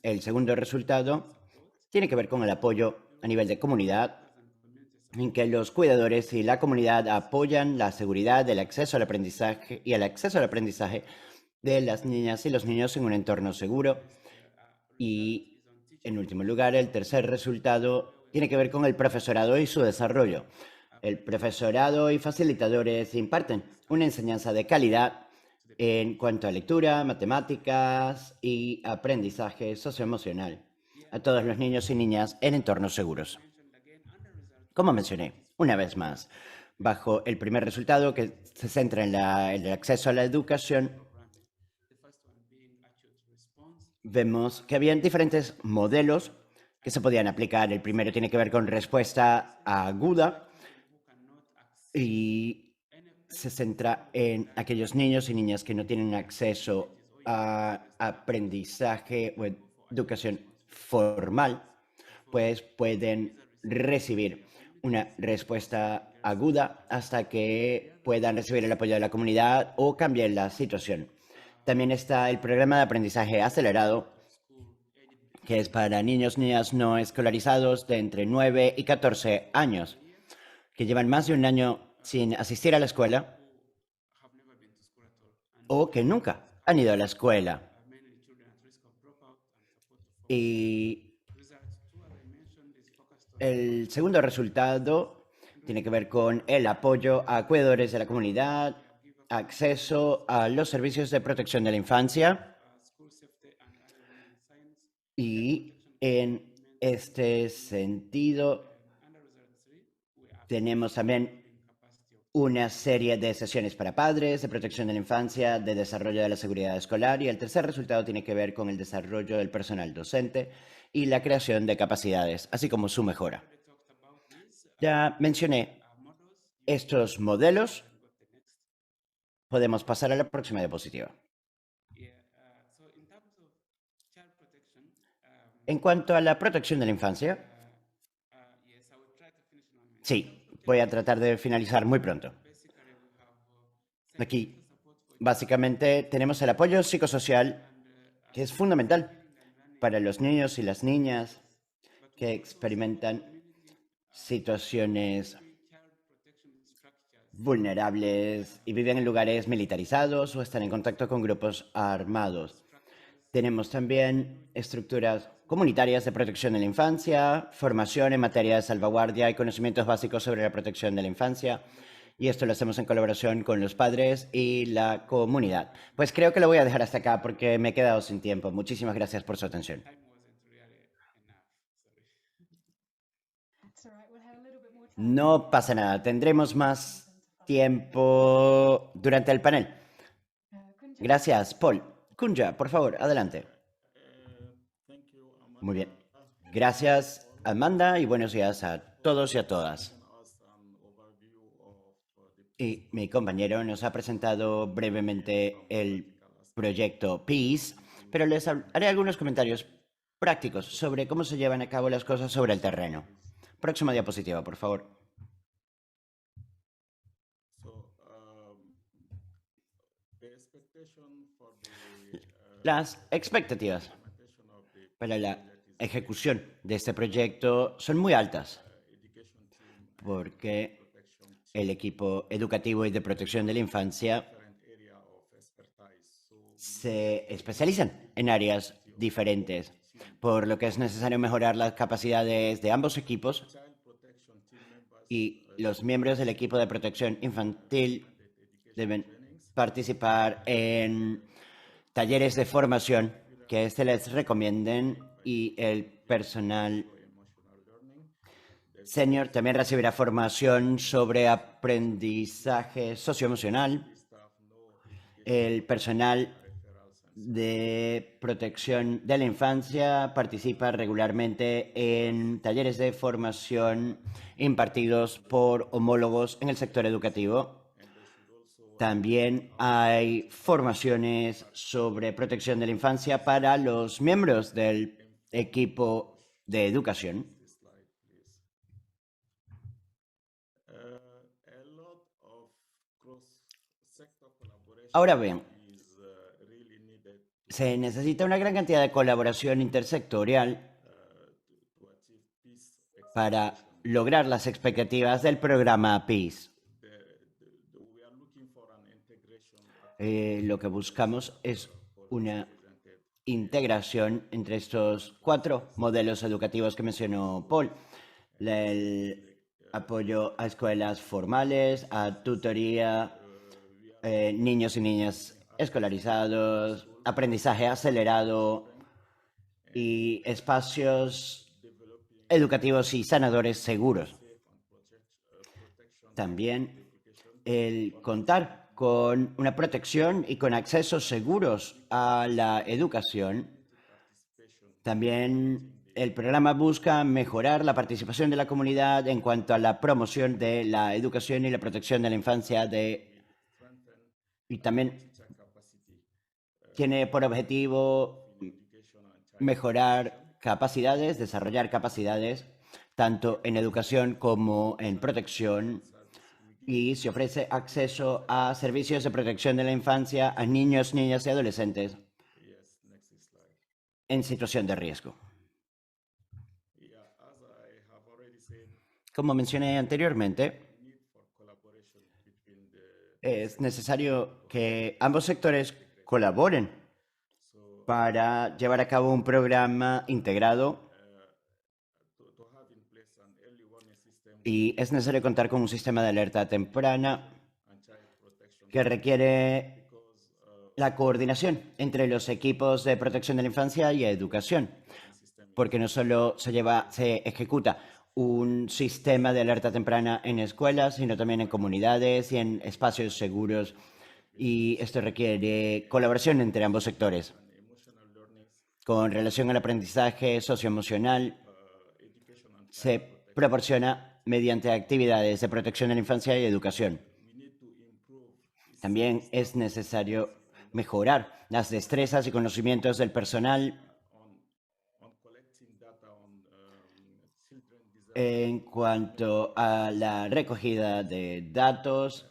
El segundo resultado tiene que ver con el apoyo a nivel de comunidad, en que los cuidadores y la comunidad apoyan la seguridad del acceso al aprendizaje y el acceso al aprendizaje de las niñas y los niños en un entorno seguro. Y, en último lugar, el tercer resultado tiene que ver con el profesorado y su desarrollo. El profesorado y facilitadores imparten una enseñanza de calidad en cuanto a lectura, matemáticas y aprendizaje socioemocional a todos los niños y niñas en entornos seguros. Como mencioné, una vez más, bajo el primer resultado que se centra en el acceso a la educación, vemos que habían diferentes modelos que se podían aplicar. El primero tiene que ver con respuesta aguda y se centra en aquellos niños y niñas que no tienen acceso a aprendizaje o educación formal, pues pueden recibir una respuesta aguda hasta que puedan recibir el apoyo de la comunidad o cambien la situación. También está el programa de aprendizaje acelerado, que es para niños y niñas no escolarizados de entre 9 y 14 años, que llevan más de un año sin asistir a la escuela o que nunca han ido a la escuela. Y el segundo resultado tiene que ver con el apoyo a cuidadores de la comunidad, acceso a los servicios de protección de la infancia. Y en este sentido, tenemos también una serie de sesiones para padres, de protección de la infancia, de desarrollo de la seguridad escolar, y el tercer resultado tiene que ver con el desarrollo del personal docente y la creación de capacidades, así como su mejora. Ya mencioné estos modelos. Podemos pasar a la próxima diapositiva. En cuanto a la protección de la infancia, sí, voy a tratar de finalizar muy pronto. Aquí, básicamente, tenemos el apoyo psicosocial, que es fundamental para los niños y las niñas que experimentan situaciones vulnerables y viven en lugares militarizados o están en contacto con grupos armados. Tenemos también estructuras comunitarias de protección de la infancia, formación en materia de salvaguardia y conocimientos básicos sobre la protección de la infancia. Y esto lo hacemos en colaboración con los padres y la comunidad. Pues creo que lo voy a dejar hasta acá porque me he quedado sin tiempo. Muchísimas gracias por su atención. No pasa nada, tendremos más tiempo durante el panel. Gracias, Paul. Kunja, por favor, adelante. Muy bien. Gracias, Amanda, y buenos días a todos y a todas. Y mi compañero nos ha presentado brevemente el proyecto PEACE, pero les haré algunos comentarios prácticos sobre cómo se llevan a cabo las cosas sobre el terreno. Próxima diapositiva, por favor. Las expectativas para la ejecución de este proyecto son muy altas, porque el equipo educativo y de protección de la infancia se especializan en áreas diferentes, por lo que es necesario mejorar las capacidades de ambos equipos, y los miembros del equipo de protección infantil deben participar en talleres de formación que se les recomienden, y el personal senior también recibirá formación sobre aprendizaje socioemocional. El personal de protección de la infancia participa regularmente en talleres de formación impartidos por homólogos en el sector educativo. También hay formaciones sobre protección de la infancia para los miembros del equipo de educación. Ahora bien, se necesita una gran cantidad de colaboración intersectorial para lograr las expectativas del programa PEACE. Lo que buscamos es una integración entre estos 4 modelos educativos que mencionó Paul: el apoyo a escuelas formales, a tutoría, niños y niñas escolarizados, aprendizaje acelerado y espacios educativos y sanadores seguros. También el contar con una protección y con accesos seguros a la educación. También el programa busca mejorar la participación de la comunidad en cuanto a la promoción de la educación y la protección de la infancia, y también tiene por objetivo mejorar capacidades, desarrollar capacidades, tanto en educación como en protección, y se ofrece acceso a servicios de protección de la infancia a niños, niñas y adolescentes en situación de riesgo. Como mencioné anteriormente, es necesario que ambos sectores colaboren para llevar a cabo un programa integrado, y es necesario contar con un sistema de alerta temprana que requiere la coordinación entre los equipos de protección de la infancia y educación, porque no solo se ejecuta un sistema de alerta temprana en escuelas, sino también en comunidades y en espacios seguros, y esto requiere colaboración entre ambos sectores. Con relación al aprendizaje socioemocional, se proporciona mediante actividades de protección de la infancia y educación. También es necesario mejorar las destrezas y conocimientos del personal en cuanto a la recogida de datos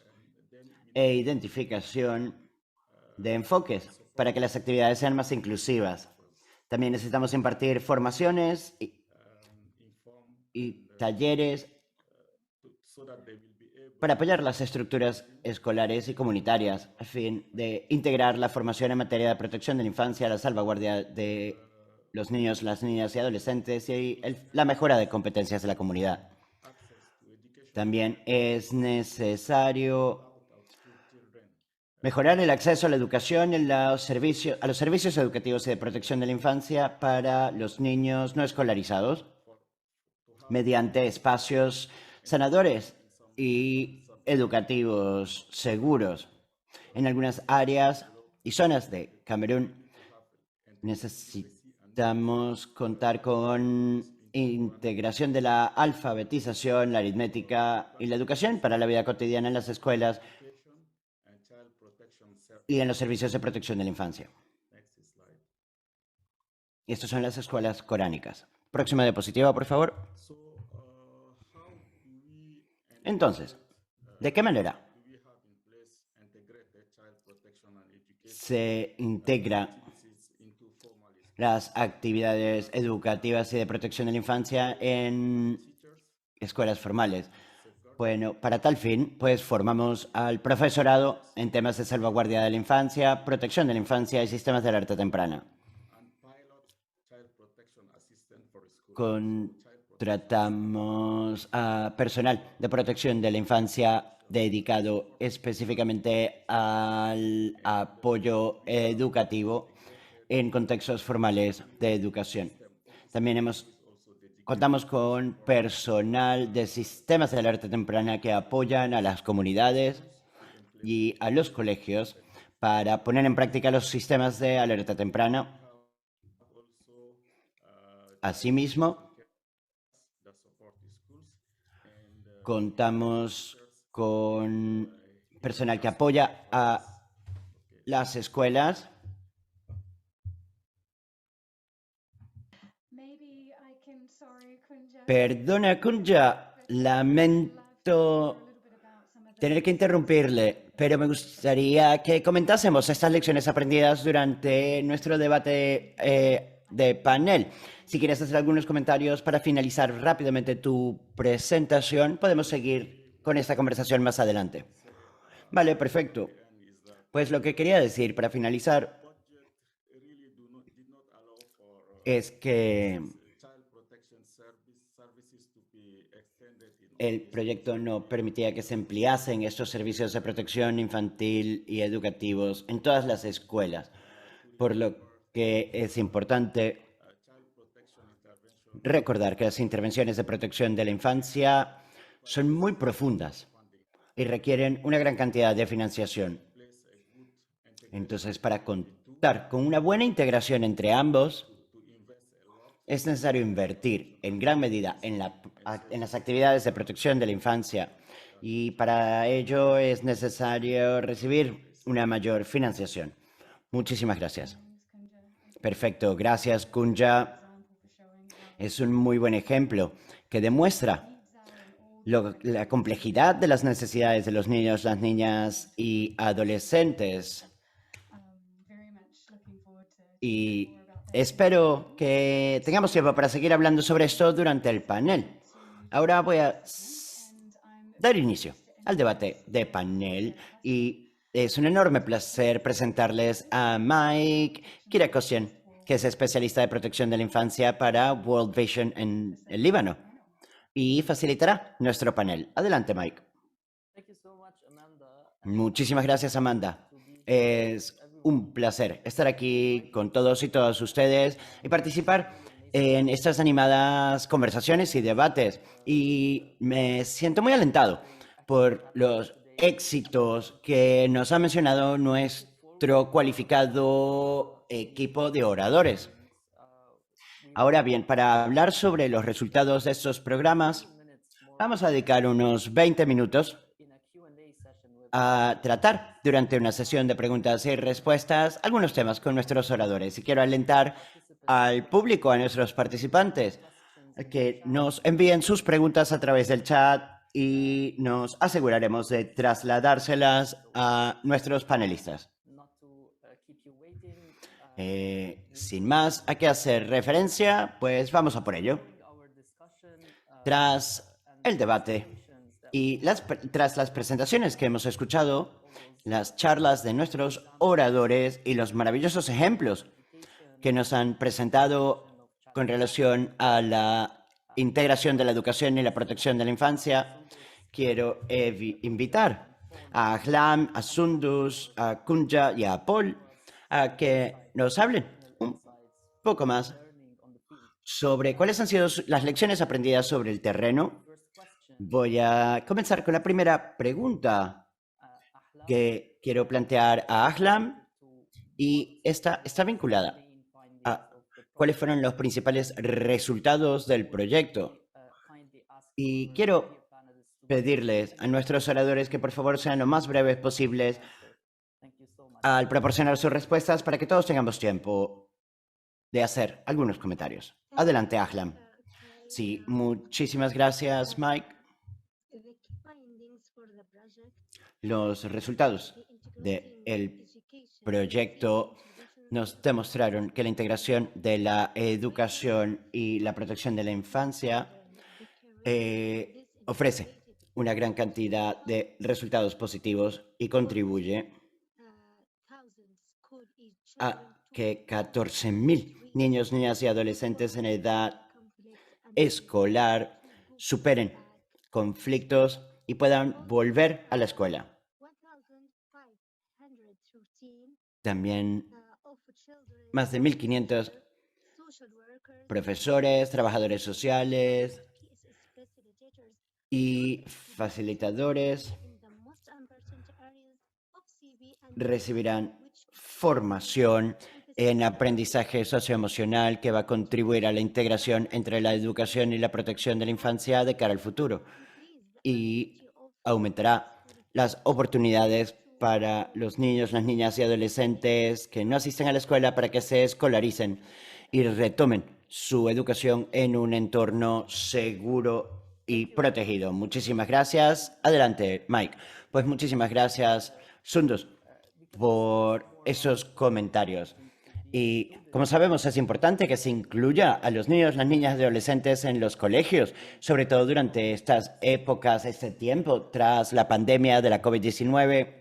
e identificación de enfoques para que las actividades sean más inclusivas. También necesitamos impartir formaciones y talleres para apoyar las estructuras escolares y comunitarias, a fin de integrar la formación en materia de protección de la infancia, la salvaguardia de los niños, las niñas y adolescentes, y la mejora de competencias de la comunidad. También es necesario mejorar el acceso a la educación y a los servicios educativos y de protección de la infancia para los niños no escolarizados, mediante espacios sanadores y educativos seguros. En algunas áreas y zonas de Camerún. Necesitamos contar con integración de la alfabetización, la aritmética y la educación para la vida cotidiana en las escuelas y en los servicios de protección de la infancia. Y estas son las escuelas coránicas. Próxima diapositiva, por favor. Entonces, ¿de qué manera se integra las actividades educativas y de protección de la infancia en escuelas formales? Bueno, para tal fin, pues formamos al profesorado en temas de salvaguardia de la infancia, protección de la infancia y sistemas de alerta temprana. Contratamos a personal de protección de la infancia dedicado específicamente al apoyo educativo en contextos formales de educación. También contamos con personal de sistemas de alerta temprana que apoyan a las comunidades y a los colegios para poner en práctica los sistemas de alerta temprana. Asimismo, contamos con personal que apoya a las escuelas. Perdona, Kunja, lamento tener que interrumpirle, pero me gustaría que comentásemos estas lecciones aprendidas durante nuestro debate de panel. Si quieres hacer algunos comentarios para finalizar rápidamente tu presentación, podemos seguir con esta conversación más adelante. Vale, perfecto. Pues lo que quería decir para finalizar es que el proyecto no permitía que se ampliasen estos servicios de protección infantil y educativos en todas las escuelas, por lo que es importante recordar que las intervenciones de protección de la infancia son muy profundas y requieren una gran cantidad de financiación. Entonces, para contar con una buena integración entre ambos, es necesario invertir en gran medida en las actividades de protección de la infancia y para ello es necesario recibir una mayor financiación. Muchísimas gracias. Perfecto, gracias, Kunja. Es un muy buen ejemplo que demuestra la complejidad de las necesidades de los niños, las niñas y adolescentes. Y espero que tengamos tiempo para seguir hablando sobre esto durante el panel. Ahora voy a dar inicio al debate de panel y es un enorme placer presentarles a Mike Kirakosian, que es especialista de protección de la infancia para World Vision en el Líbano y facilitará nuestro panel. Adelante, Mike. Muchísimas gracias, Amanda. Es un placer estar aquí con todos y todas ustedes y participar en estas animadas conversaciones y debates. Y me siento muy alentado por los éxitos que nos ha mencionado nuestro cualificado equipo de oradores. Ahora bien, para hablar sobre los resultados de estos programas, vamos a dedicar unos 20 minutos a tratar durante una sesión de preguntas y respuestas algunos temas con nuestros oradores. Y quiero alentar al público, a nuestros participantes, que nos envíen sus preguntas a través del chat y nos aseguraremos de trasladárselas a nuestros panelistas. Sin más a qué hacer referencia, pues vamos a por ello. Tras el debate y tras las presentaciones que hemos escuchado, las charlas de nuestros oradores y los maravillosos ejemplos que nos han presentado con relación a la integración de la educación y la protección de la infancia, quiero invitar a Ahlam, a Sundus, a Kunja y a Paul a que nos hablen un poco más sobre cuáles han sido las lecciones aprendidas sobre el terreno. Voy a comenzar con la primera pregunta que quiero plantear a Ahlam y esta está vinculada a cuáles fueron los principales resultados del proyecto. Y quiero pedirles a nuestros oradores que por favor sean lo más breves posibles al proporcionar sus respuestas para que todos tengamos tiempo de hacer algunos comentarios. Adelante, Ahlam. Sí, muchísimas gracias, Mike. Los resultados del proyecto nos demostraron que la integración de la educación y la protección de la infancia ofrece una gran cantidad de resultados positivos y contribuye a que 14.000 niños, niñas y adolescentes en edad escolar superen conflictos y puedan volver a la escuela. También más de 1.500 profesores, trabajadores sociales y facilitadores recibirán formación en aprendizaje socioemocional que va a contribuir a la integración entre la educación y la protección de la infancia de cara al futuro y aumentará las oportunidades para los niños, las niñas y adolescentes que no asisten a la escuela para que se escolaricen y retomen su educación en un entorno seguro y protegido. Muchísimas gracias. Adelante, Mike. Pues muchísimas gracias, Sundus, por esos comentarios. Y como sabemos, es importante que se incluya a los niños, las niñas y adolescentes en los colegios, sobre todo durante estas épocas, este tiempo, tras la pandemia de la COVID-19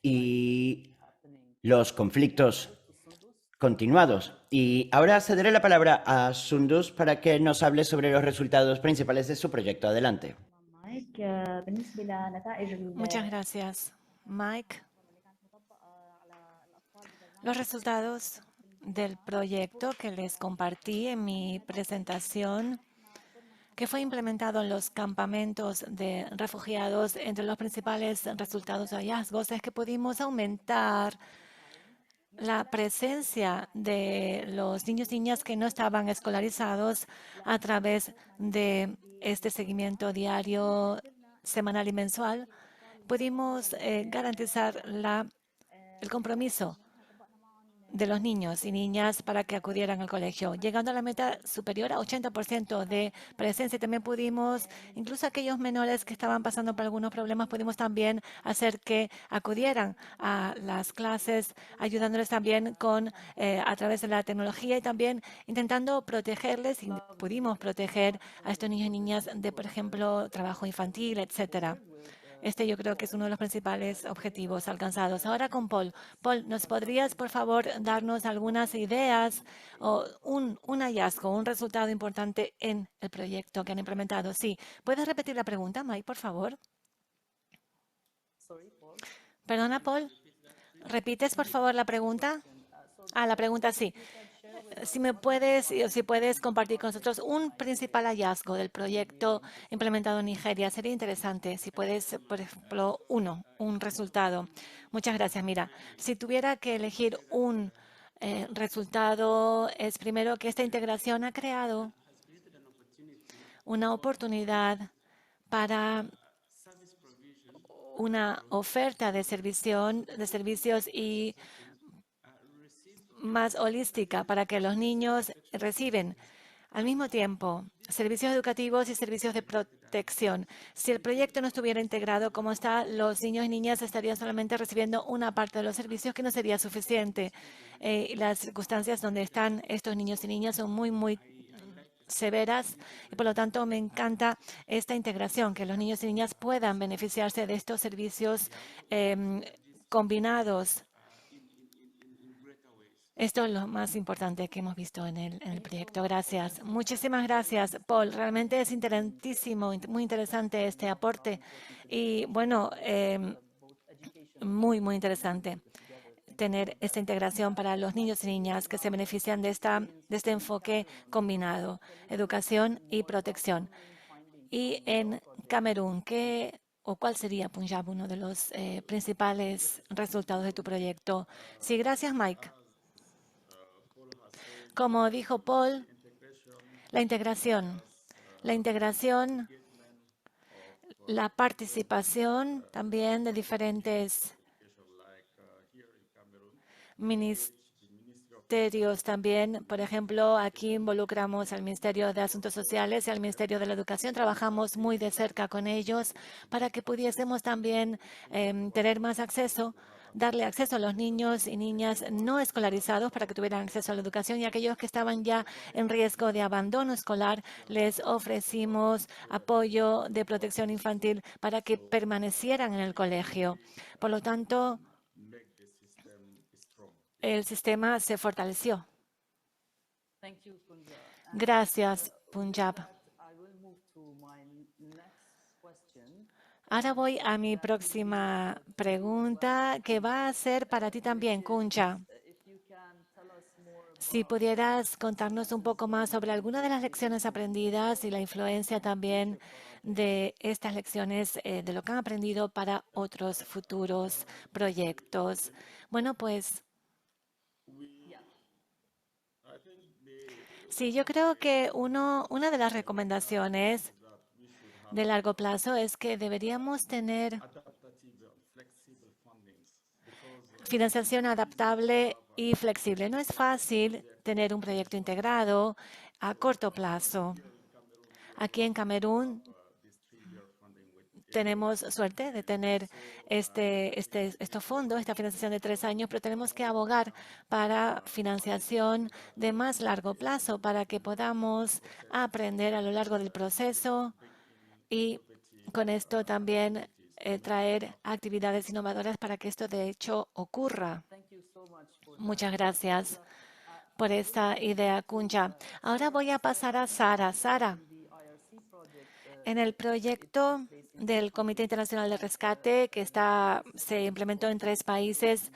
y los conflictos continuados. Y ahora cederé la palabra a Sundus para que nos hable sobre los resultados principales de su proyecto. Adelante. مايك بالنسبة لنتائج Muchas gracias, Mike. Los resultados del proyecto que les compartí en mi presentación, que fue implementado en los campamentos de refugiados, entre los principales resultados o hallazgos es que pudimos aumentar la presencia de los niños y niñas que no estaban escolarizados a través de este seguimiento diario, semanal y mensual. Pudimos garantizar el compromiso de los niños y niñas para que acudieran al colegio, llegando a la meta superior a 80% de presencia. También pudimos, incluso aquellos menores que estaban pasando por algunos problemas, pudimos también hacer que acudieran a las clases, ayudándoles también a través de la tecnología y también intentando protegerles, y pudimos proteger a estos niños y niñas de, por ejemplo, trabajo infantil, etcétera. Este yo creo que es uno de los principales objetivos alcanzados. Ahora con Paul. Paul, ¿nos podrías, por favor, darnos algunas ideas o un hallazgo, un resultado importante en el proyecto que han implementado? Sí. ¿Puedes repetir la pregunta, Mike, por favor? Perdona, Paul. ¿Repites, por favor, la pregunta? La pregunta sí. Si puedes compartir con nosotros un principal hallazgo del proyecto implementado en Nigeria, sería interesante. Si puedes, por ejemplo, un resultado. Muchas gracias. Mira, si tuviera que elegir un resultado, es primero que esta integración ha creado una oportunidad para una oferta de servicios y más holística para que los niños reciben al mismo tiempo servicios educativos y servicios de protección. Si el proyecto no estuviera integrado como está, los niños y niñas estarían solamente recibiendo una parte de los servicios que no sería suficiente. Las circunstancias donde están estos niños y niñas son muy severas y por lo tanto me encanta esta integración, que los niños y niñas puedan beneficiarse de estos servicios combinados. Esto es lo más importante que hemos visto en el proyecto. Gracias. Muchísimas gracias, Paul. Realmente es interesantísimo, muy interesante este aporte. Y bueno, muy interesante tener esta integración para los niños y niñas que se benefician de este enfoque combinado, educación y protección. Y en Camerún, ¿qué o cuál sería, Punjab, uno de los principales resultados de tu proyecto? Sí, gracias, Mike. Como dijo Paul, la integración. La integración, la participación también de diferentes ministerios también. Por ejemplo, aquí involucramos al Ministerio de Asuntos Sociales y al Ministerio de la Educación. Trabajamos muy de cerca con ellos para que pudiésemos también tener más acceso, darle acceso a los niños y niñas no escolarizados para que tuvieran acceso a la educación, y aquellos que estaban ya en riesgo de abandono escolar, les ofrecimos apoyo de protección infantil para que permanecieran en el colegio. Por lo tanto, el sistema se fortaleció. Gracias, Punjab. Ahora voy a mi próxima pregunta, que va a ser para ti también, Kunja. Si pudieras contarnos un poco más sobre algunas de las lecciones aprendidas y la influencia también de estas lecciones, de lo que han aprendido para otros futuros proyectos. Bueno, pues sí, yo creo que una de las recomendaciones de largo plazo es que deberíamos tener financiación adaptable y flexible. No es fácil tener un proyecto integrado a corto plazo. Aquí en Camerún tenemos suerte de tener estos fondos, esta financiación de 3 años, pero tenemos que abogar para financiación de más largo plazo para que podamos aprender a lo largo del proceso y con esto también traer actividades innovadoras para que esto de hecho ocurra. Muchas gracias por esta idea, Kunja. Ahora voy a pasar a Sara. Sara, en el proyecto del Comité Internacional de Rescate, que se implementó en 3 países,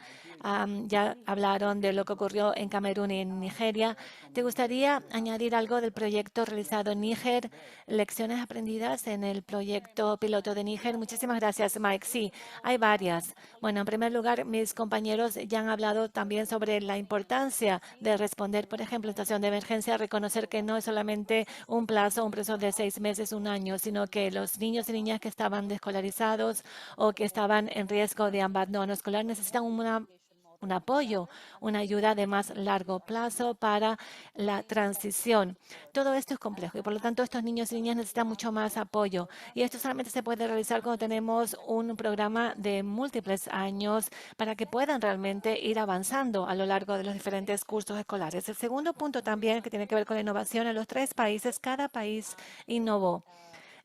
ya hablaron de lo que ocurrió en Camerún y en Nigeria. ¿Te gustaría añadir algo del proyecto realizado en Níger? ¿Lecciones aprendidas en el proyecto piloto de Níger? Muchísimas gracias, Mike. Sí, hay varias. Bueno, en primer lugar, mis compañeros ya han hablado también sobre la importancia de responder, por ejemplo, en situación de emergencia, reconocer que no es solamente un plazo de 6 meses, 1 año, sino que los niños y niñas que estaban desescolarizados o que estaban en riesgo de abandono escolar necesitan un apoyo, una ayuda de más largo plazo para la transición. Todo esto es complejo y, por lo tanto, estos niños y niñas necesitan mucho más apoyo. Y esto solamente se puede realizar cuando tenemos un programa de múltiples años para que puedan realmente ir avanzando a lo largo de los diferentes cursos escolares. El segundo punto también, que tiene que ver con la innovación, en los 3 países, cada país innovó.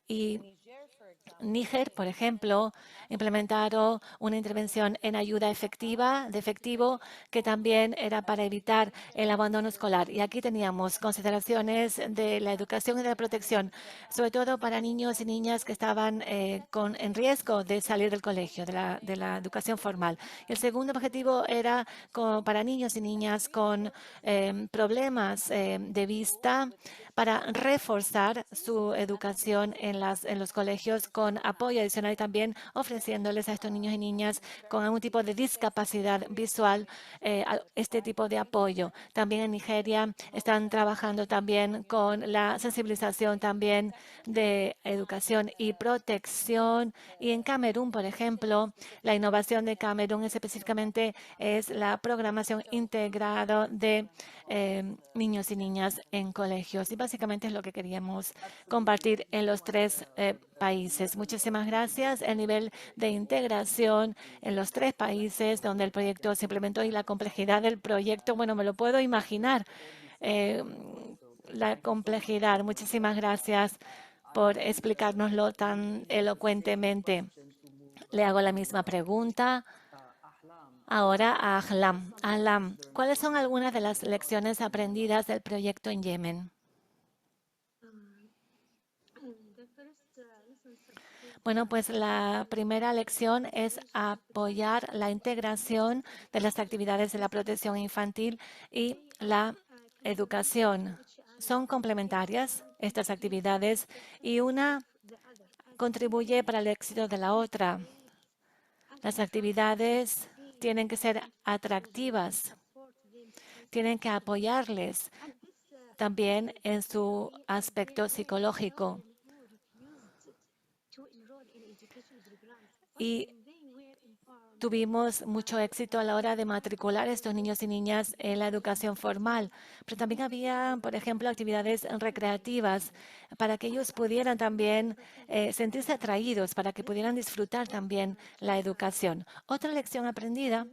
Y Níger, por ejemplo, implementaron una intervención en ayuda efectivo, que también era para evitar el abandono escolar. Y aquí teníamos consideraciones de la educación y de la protección, sobre todo para niños y niñas que estaban en riesgo de salir del colegio, de la educación formal. Y el segundo objetivo era para niños y niñas con problemas de vista, para reforzar su educación en los colegios con apoyo adicional y también ofreciéndoles a estos niños y niñas con algún tipo de discapacidad visual este tipo de apoyo. También en Nigeria están trabajando también con la sensibilización también de educación y protección. Y en Camerún, por ejemplo, la innovación de Camerún específicamente es la programación integrada de niños y niñas en colegios. Y básicamente es lo que queríamos compartir en los 3 países. Muchísimas gracias. El nivel de integración en los 3 países donde el proyecto se implementó y la complejidad del proyecto, bueno, me lo puedo imaginar. La complejidad. Muchísimas gracias por explicárnoslo tan elocuentemente. Le hago la misma pregunta ahora a Ahlam. Ahlam, ¿cuáles son algunas de las lecciones aprendidas del proyecto en Yemen? Bueno, pues la primera lección es apoyar la integración de las actividades de la protección infantil y la educación. Son complementarias estas actividades y una contribuye para el éxito de la otra. Las actividades tienen que ser atractivas, tienen que apoyarles también en su aspecto psicológico. Y tuvimos mucho éxito a la hora de matricular a estos niños y niñas en la educación formal, pero también había, por ejemplo, actividades recreativas para que ellos pudieran también sentirse atraídos, para que pudieran disfrutar también la educación. Otra lección aprendida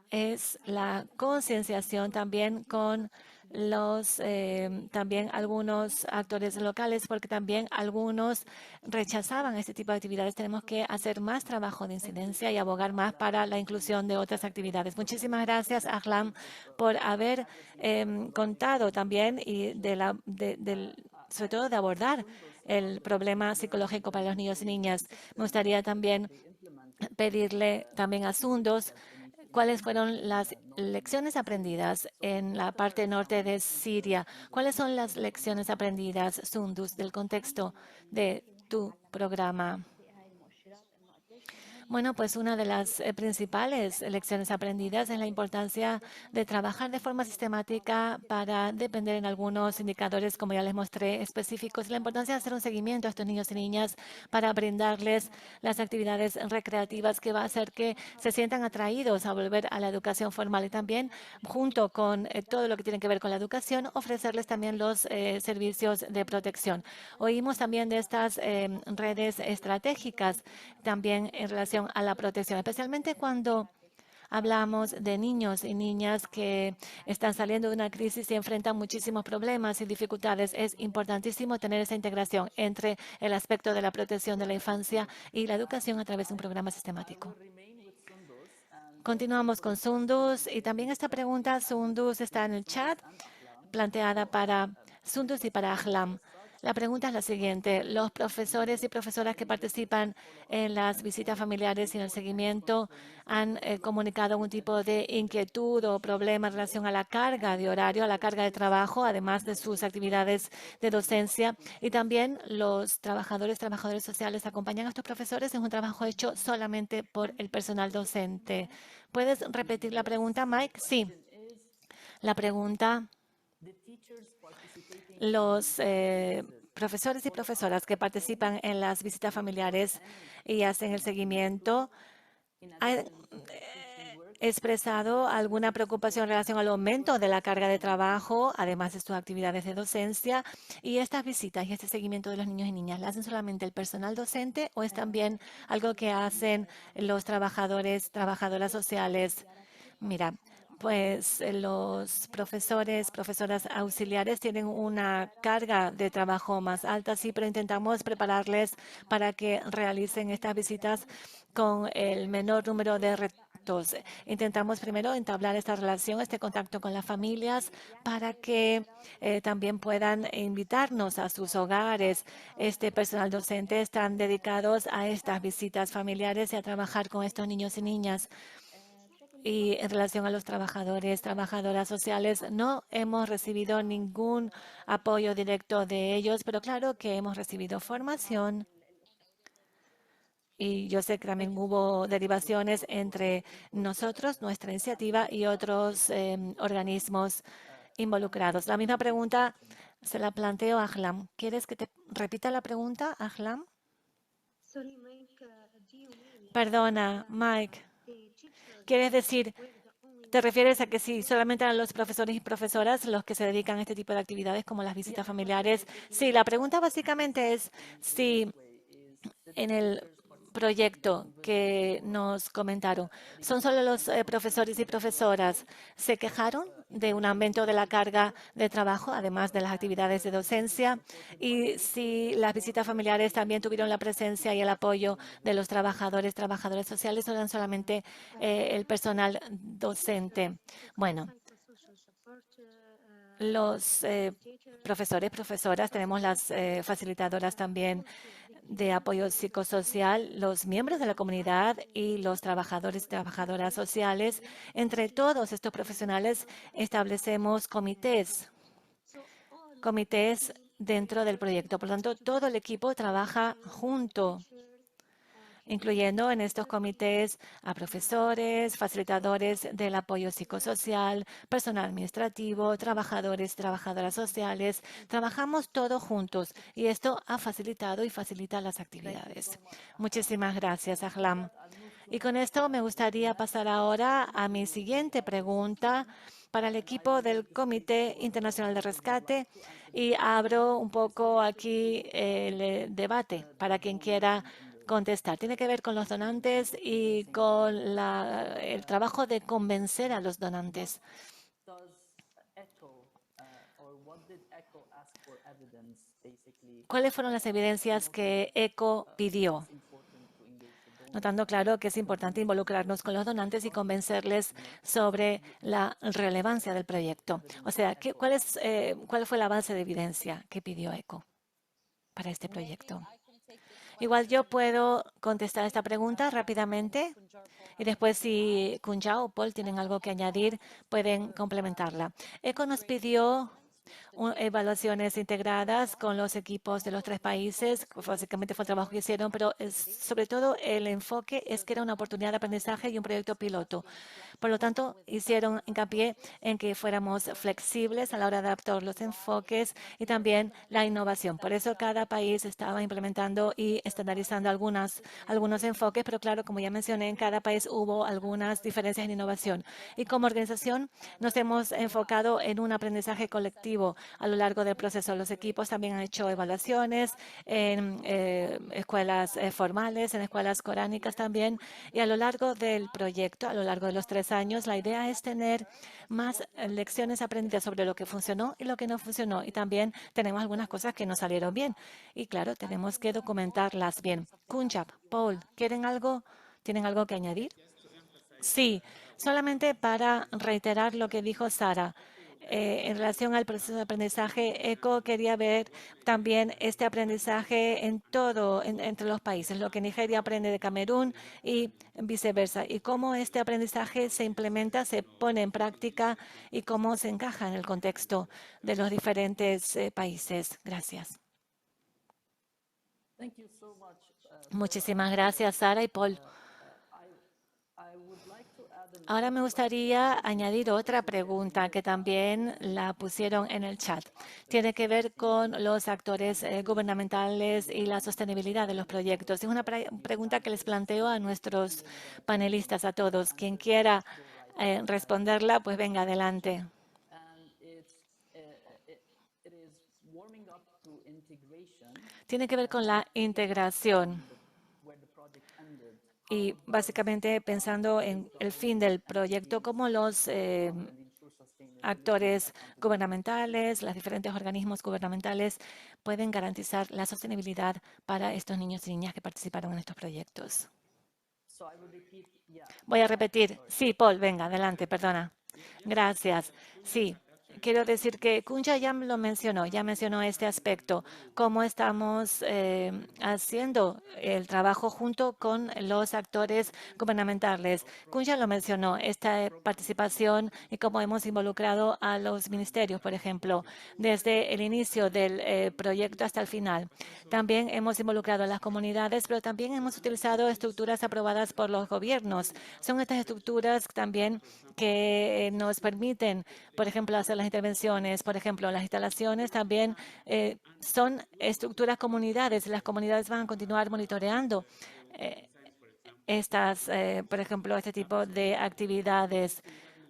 es la concienciación también con también algunos actores locales, porque también algunos rechazaban este tipo de actividades. Tenemos que hacer más trabajo de incidencia y abogar más para la inclusión de otras actividades. Muchísimas gracias, Ahlam, por haber contado también y sobre todo de abordar el problema psicológico para los niños y niñas. Me gustaría también pedirle también a Sundos cuáles fueron las lecciones aprendidas en la parte norte de Siria. ¿Cuáles son las lecciones aprendidas, Sundus, del contexto de tu programa? Bueno, pues una de las principales lecciones aprendidas es la importancia de trabajar de forma sistemática para depender en algunos indicadores, como ya les mostré, específicos. La importancia de hacer un seguimiento a estos niños y niñas para brindarles las actividades recreativas que va a hacer que se sientan atraídos a volver a la educación formal y también, junto con todo lo que tiene que ver con la educación, ofrecerles también los servicios de protección. Oímos también de estas redes estratégicas también en relación a la protección, especialmente cuando hablamos de niños y niñas que están saliendo de una crisis y enfrentan muchísimos problemas y dificultades. Es importantísimo tener esa integración entre el aspecto de la protección de la infancia y la educación a través de un programa sistemático. Continuamos con Sundus y también esta pregunta, Sundus, está en el chat, planteada para Sundus y para Ahlam. La pregunta es la siguiente. Los profesores y profesoras que participan en las visitas familiares y en el seguimiento han comunicado algún tipo de inquietud o problema en relación a la carga de horario, a la carga de trabajo, además de sus actividades de docencia. Y también los trabajadores sociales acompañan a estos profesores. Es un trabajo hecho solamente por el personal docente. ¿Puedes repetir la pregunta, Mike? Sí. La pregunta, los profesores y profesoras que participan en las visitas familiares y hacen el seguimiento, ¿han expresado alguna preocupación en relación al aumento de la carga de trabajo, además de sus actividades de docencia? Y estas visitas y este seguimiento de los niños y niñas, ¿las hacen solamente el personal docente o es también algo que hacen los trabajadoras sociales? Mira, pues los profesoras auxiliares tienen una carga de trabajo más alta, sí, pero intentamos prepararles para que realicen estas visitas con el menor número de retos. Intentamos primero entablar esta relación, este contacto con las familias para que también puedan invitarnos a sus hogares. Este personal docente están dedicados a estas visitas familiares y a trabajar con estos niños y niñas. Y en relación a los trabajadoras sociales, no hemos recibido ningún apoyo directo de ellos, pero claro que hemos recibido formación. Y yo sé que también hubo derivaciones entre nosotros, nuestra iniciativa y otros organismos involucrados. La misma pregunta se la planteo a Ahlam. ¿Quieres que te repita la pregunta, Ahlam? Perdona, Mike. ¿Quieres decir, te refieres a que si solamente eran los profesores y profesoras los que se dedican a este tipo de actividades como las visitas familiares? Sí, la pregunta básicamente es si en el proyecto que nos comentaron, ¿son solo los profesores y profesoras? ¿Se quejaron de un aumento de la carga de trabajo, además de las actividades de docencia? Y si las visitas familiares también tuvieron la presencia y el apoyo de los trabajadoras sociales, o eran solamente el personal docente. Bueno, los profesoras, tenemos las facilitadoras también de apoyo psicosocial, los miembros de la comunidad y los trabajadores y trabajadoras sociales. Entre todos estos profesionales establecemos comités dentro del proyecto. Por lo tanto, todo el equipo trabaja junto, incluyendo en estos comités a profesores, facilitadores del apoyo psicosocial, personal administrativo, trabajadores, trabajadoras sociales. Trabajamos todos juntos y esto ha facilitado y facilita las actividades. Muchísimas gracias, Ahlam. Y con esto me gustaría pasar ahora a mi siguiente pregunta para el equipo del Comité Internacional de Rescate y abro un poco aquí el debate para quien quiera contestar. Tiene que ver con los donantes y con el trabajo de convencer a los donantes. ¿Cuáles fueron las evidencias que ECHO pidió? Notando claro que es importante involucrarnos con los donantes y convencerles sobre la relevancia del proyecto. O sea, ¿cuál fue la base de evidencia que pidió ECHO para este proyecto? Igual yo puedo contestar esta pregunta rápidamente y después si Kunja o Paul tienen algo que añadir, pueden complementarla. ECHO nos pidió evaluaciones integradas con los equipos de los 3 países. Básicamente fue el trabajo que hicieron, pero sobre todo el enfoque es que era una oportunidad de aprendizaje y un proyecto piloto. Por lo tanto, hicieron hincapié en que fuéramos flexibles a la hora de adaptar los enfoques y también la innovación. Por eso cada país estaba implementando y estandarizando algunos enfoques, pero claro, como ya mencioné, en cada país hubo algunas diferencias en innovación. Y como organización nos hemos enfocado en un aprendizaje colectivo a lo largo del proceso. Los equipos también han hecho evaluaciones en escuelas formales, en escuelas coránicas también. Y a lo largo del proyecto, a lo largo de los 3 años, la idea es tener más lecciones aprendidas sobre lo que funcionó y lo que no funcionó. Y también tenemos algunas cosas que no salieron bien. Y claro, tenemos que documentarlas bien. Kunjab, Paul, ¿quieren algo? ¿Tienen algo que añadir? Sí, solamente para reiterar lo que dijo Sara. En relación al proceso de aprendizaje, ECHO quería ver también este aprendizaje en entre los países, lo que Nigeria aprende de Camerún y viceversa, y cómo este aprendizaje se implementa, se pone en práctica y cómo se encaja en el contexto de los diferentes países. Gracias. Muchísimas gracias, Sara y Paul. Ahora me gustaría añadir otra pregunta que también la pusieron en el chat. Tiene que ver con los actores gubernamentales y la sostenibilidad de los proyectos. Es una pregunta que les planteo a nuestros panelistas, a todos. Quien quiera responderla, pues venga adelante. Tiene que ver con la integración. Y básicamente pensando en el fin del proyecto, cómo los actores gubernamentales, los diferentes organismos gubernamentales pueden garantizar la sostenibilidad para estos niños y niñas que participaron en estos proyectos. Voy a repetir. Sí, Paul, venga, adelante, perdona. Gracias. Sí. Quiero decir que Kunja ya lo mencionó, ya mencionó este aspecto, cómo estamos haciendo el trabajo junto con los actores gubernamentales. Kunja lo mencionó, esta participación y cómo hemos involucrado a los ministerios, por ejemplo, desde el inicio del proyecto hasta el final. También hemos involucrado a las comunidades, pero también hemos utilizado estructuras aprobadas por los gobiernos. Son estas estructuras también que nos permiten, por ejemplo, hacer las intervenciones. Por ejemplo, las instalaciones también son estructuras comunidades. Las comunidades van a continuar monitoreando por ejemplo, este tipo de actividades.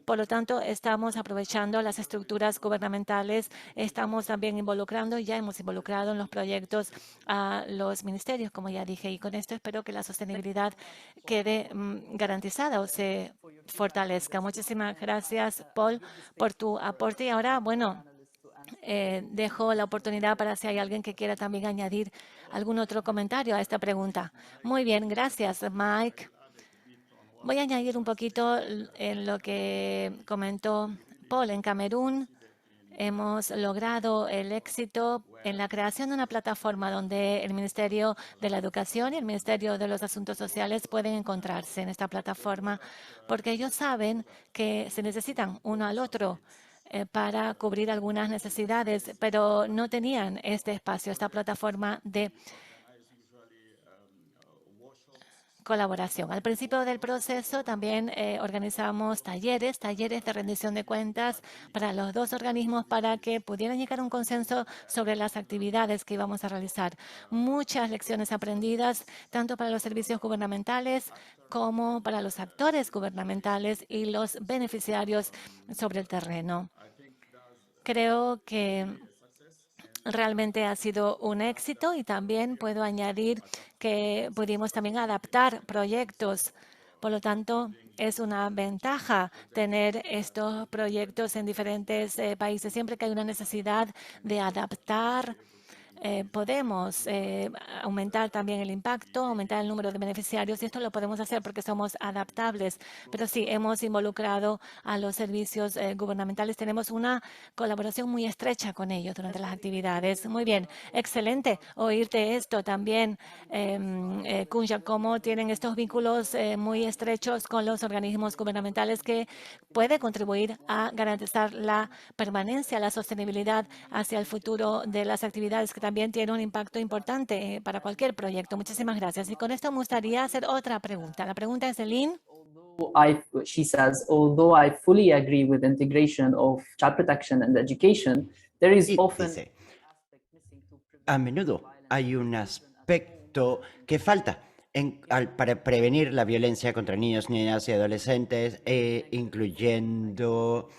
Por lo tanto, estamos aprovechando las estructuras gubernamentales, estamos también ya hemos involucrado en los proyectos a los ministerios, como ya dije, y con esto espero que la sostenibilidad quede garantizada o se fortalezca. Muchísimas gracias, Paul, por tu aporte. Y ahora, bueno, dejo la oportunidad para si hay alguien que quiera también añadir algún otro comentario a esta pregunta. Muy bien, gracias, Mike. Voy a añadir un poquito en lo que comentó Paul. En Camerún hemos logrado el éxito en la creación de una plataforma donde el Ministerio de la Educación y el Ministerio de los Asuntos Sociales pueden encontrarse en esta plataforma porque ellos saben que se necesitan uno al otro. para cubrir algunas necesidades, pero no tenían este espacio, esta plataforma de colaboración. Al principio del proceso también organizamos talleres de rendición de cuentas para los dos organismos para que pudieran llegar a un consenso sobre las actividades que íbamos a realizar. Muchas lecciones aprendidas, tanto para los servicios gubernamentales como para los actores gubernamentales y los beneficiarios sobre el terreno. Creo que realmente ha sido un éxito y también puedo añadir que pudimos también adaptar proyectos. Por lo tanto, es una ventaja tener estos proyectos en diferentes países. Siempre que hay una necesidad de adaptar, podemos aumentar también el impacto, aumentar el número de beneficiarios y esto lo podemos hacer porque somos adaptables. Pero sí, hemos involucrado a los servicios gubernamentales. Tenemos una colaboración muy estrecha con ellos durante las actividades. Muy bien, excelente oírte esto también, Kunja, cómo tienen estos vínculos muy estrechos con los organismos gubernamentales que puede contribuir a garantizar la permanencia, la sostenibilidad hacia el futuro de las actividades, que también tiene un impacto importante para cualquier proyecto. Muchísimas gracias. Y con esto me gustaría hacer otra pregunta. La pregunta es de Lynn. She says, although I fully agree with integration of child protection and education, there is Y often dice, a menudo hay un aspecto que falta para prevenir la violencia contra niños, niñas y adolescentes, incluyendo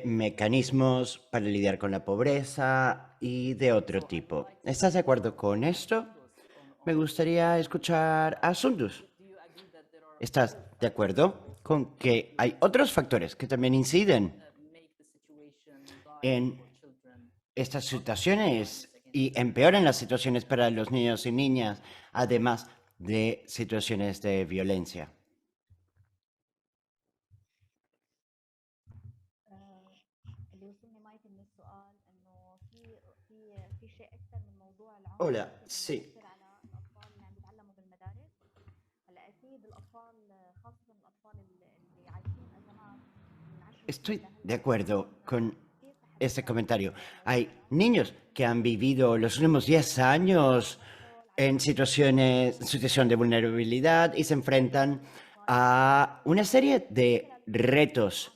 mecanismos para lidiar con la pobreza y de otro tipo. ¿Estás de acuerdo con esto? Me gustaría escuchar a Sundus. ¿Estás de acuerdo con que hay otros factores que también inciden en estas situaciones y empeoran las situaciones para los niños y niñas, además de situaciones de violencia? Hola, sí. Estoy de acuerdo con este comentario. Hay niños que han vivido los últimos 10 años en situación de vulnerabilidad y se enfrentan a una serie de retos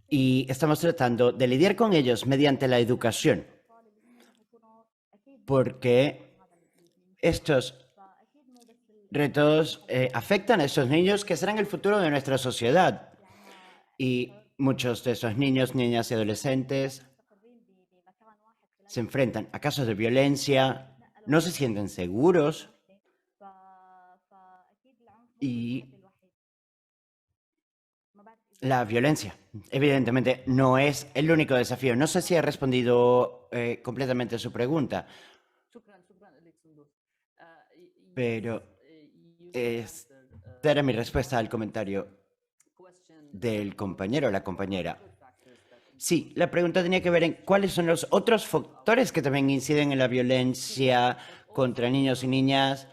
y estamos tratando de lidiar con ellos mediante la educación, porque estos retos afectan a estos niños que serán el futuro de nuestra sociedad. Y muchos de esos niños, niñas y adolescentes se enfrentan a casos de violencia, no se sienten seguros y la violencia, evidentemente, no es el único desafío. No sé si he respondido completamente a su pregunta, pero esta era mi respuesta al comentario del compañero o la compañera. Sí, la pregunta tenía que ver en cuáles son los otros factores que también inciden en la violencia contra niños y niñas,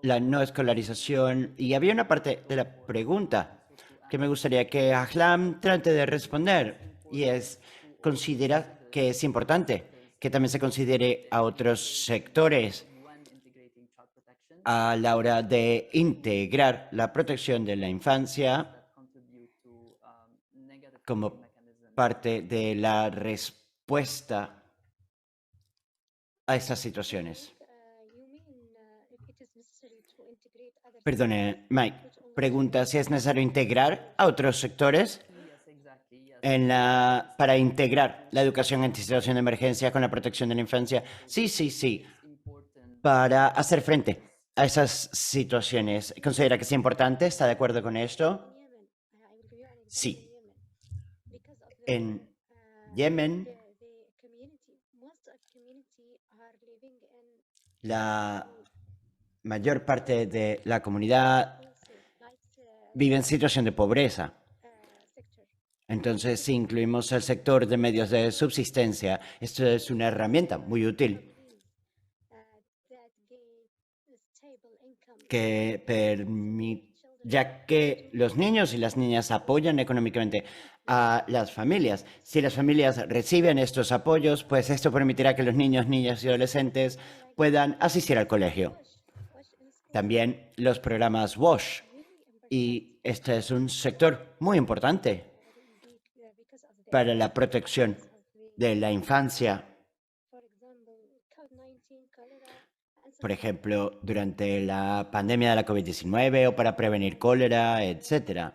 la no escolarización, y había una parte de la pregunta que me gustaría que Ahlam trate de responder, y es, ¿considera que es importante que también se considere a otros sectores a la hora de integrar la protección de la infancia como parte de la respuesta a estas situaciones? Perdone, Mike, pregunta si es necesario integrar a otros sectores para integrar la educación en situación de emergencia con la protección de la infancia. Sí, para hacer frente a esas situaciones. ¿Considera que es importante? ¿Está de acuerdo con esto? Sí. En Yemen, la mayor parte de la comunidad vive en situación de pobreza. Entonces, si incluimos el sector de medios de subsistencia, esto es una herramienta muy útil que permite, ya que los niños y las niñas apoyan económicamente a las familias. Si las familias reciben estos apoyos, pues esto permitirá que los niños, niñas y adolescentes puedan asistir al colegio. También los programas WASH. Y este es un sector muy importante para la protección de la infancia. Por ejemplo, durante la pandemia de la COVID-19 o para prevenir cólera, etc.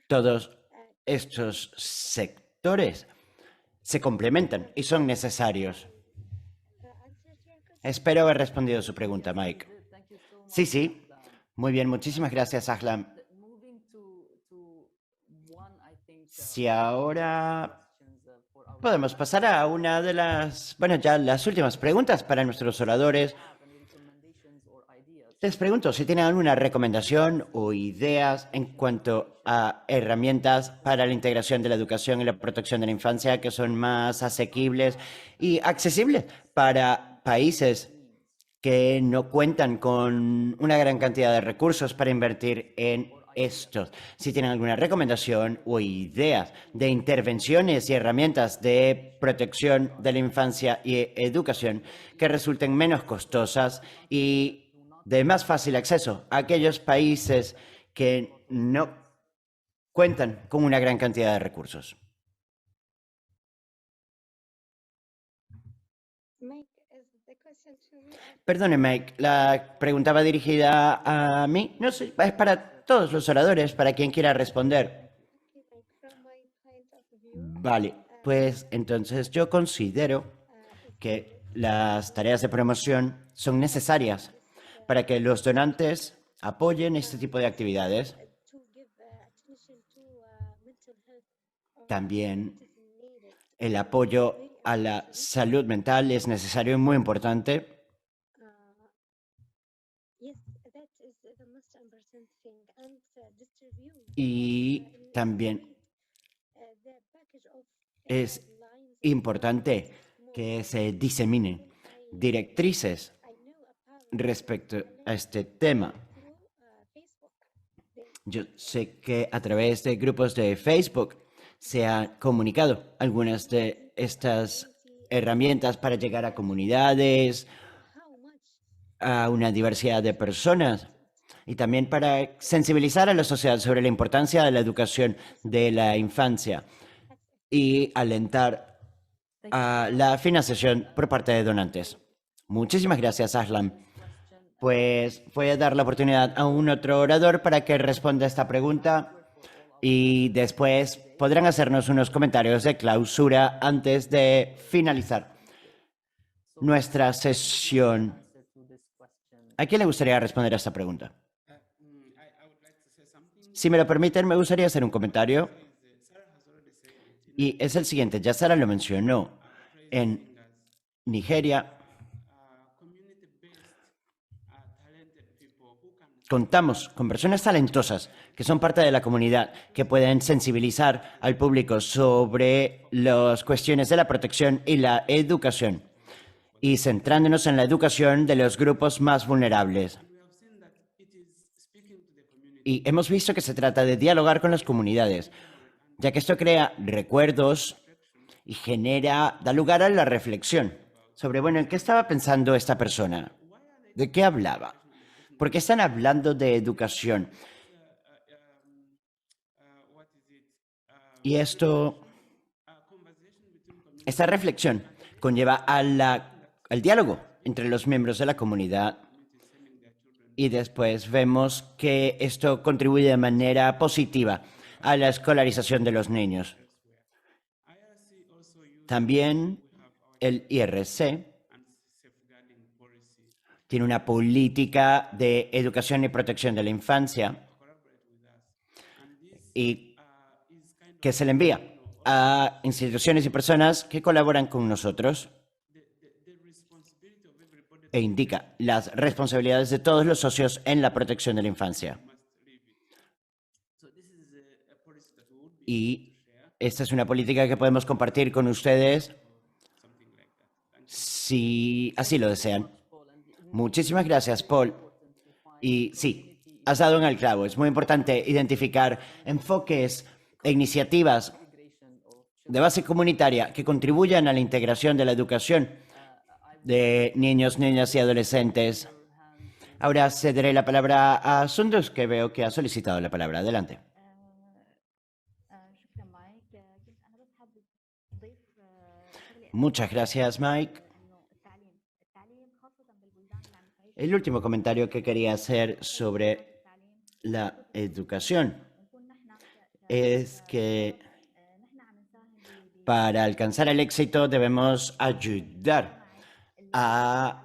Todos estos sectores se complementan y son necesarios. Espero haber respondido su pregunta, Mike. Sí, sí. Muy bien, muchísimas gracias, Ahlam. Si ahora podemos pasar a una de las, ya las últimas preguntas para nuestros oradores. Les pregunto si tienen alguna recomendación o ideas en cuanto a herramientas para la integración de la educación y la protección de la infancia que son más asequibles y accesibles para países que no cuentan con una gran cantidad de recursos para invertir en estos. Si tienen alguna recomendación o ideas de intervenciones y herramientas de protección de la infancia y educación que resulten menos costosas y de más fácil acceso a aquellos países que no cuentan con una gran cantidad de recursos. Perdone, Mike, la pregunta va dirigida a mí. No sé, es para todos los oradores, para quien quiera responder. Vale, pues entonces yo considero que las tareas de promoción son necesarias para que los donantes apoyen este tipo de actividades. También el apoyo a la salud mental es necesario y muy importante. Y también es importante que se diseminen directrices respecto a este tema. Yo sé que a través de grupos de Facebook se han comunicado algunas de estas herramientas para llegar a comunidades, a una diversidad de personas y también para sensibilizar a la sociedad sobre la importancia de la educación de la infancia y alentar a la financiación por parte de donantes. Muchísimas gracias, Aslam. Pues voy a dar la oportunidad a un otro orador para que responda a esta pregunta y después podrán hacernos unos comentarios de clausura antes de finalizar nuestra sesión. ¿A quién le gustaría responder a esta pregunta? Si me lo permiten, me gustaría hacer un comentario. Y es el siguiente, ya Sara lo mencionó. En Nigeria contamos con personas talentosas que son parte de la comunidad, que pueden sensibilizar al público sobre las cuestiones de la protección y la educación, y centrándonos en la educación de los grupos más vulnerables. Y hemos visto que se trata de dialogar con las comunidades, ya que esto crea recuerdos y da lugar a la reflexión sobre, ¿en qué estaba pensando esta persona? ¿De qué hablaba? ¿Por qué están hablando de educación? Y esta reflexión conlleva al diálogo entre los miembros de la comunidad. Y después vemos que esto contribuye de manera positiva a la escolarización de los niños. También el IRC tiene una política de educación y protección de la infancia y que se le envía a instituciones y personas que colaboran con nosotros e indica las responsabilidades de todos los socios en la protección de la infancia. Y esta es una política que podemos compartir con ustedes si así lo desean. Muchísimas gracias, Paul. Y sí, has dado en el clavo. Es muy importante identificar enfoques e iniciativas de base comunitaria que contribuyan a la integración de la educación de niños, niñas y adolescentes. Ahora cederé la palabra a Sundus, que veo que ha solicitado la palabra. Adelante. Muchas gracias, Mike. El último comentario que quería hacer sobre la educación es que para alcanzar el éxito debemos ayudar a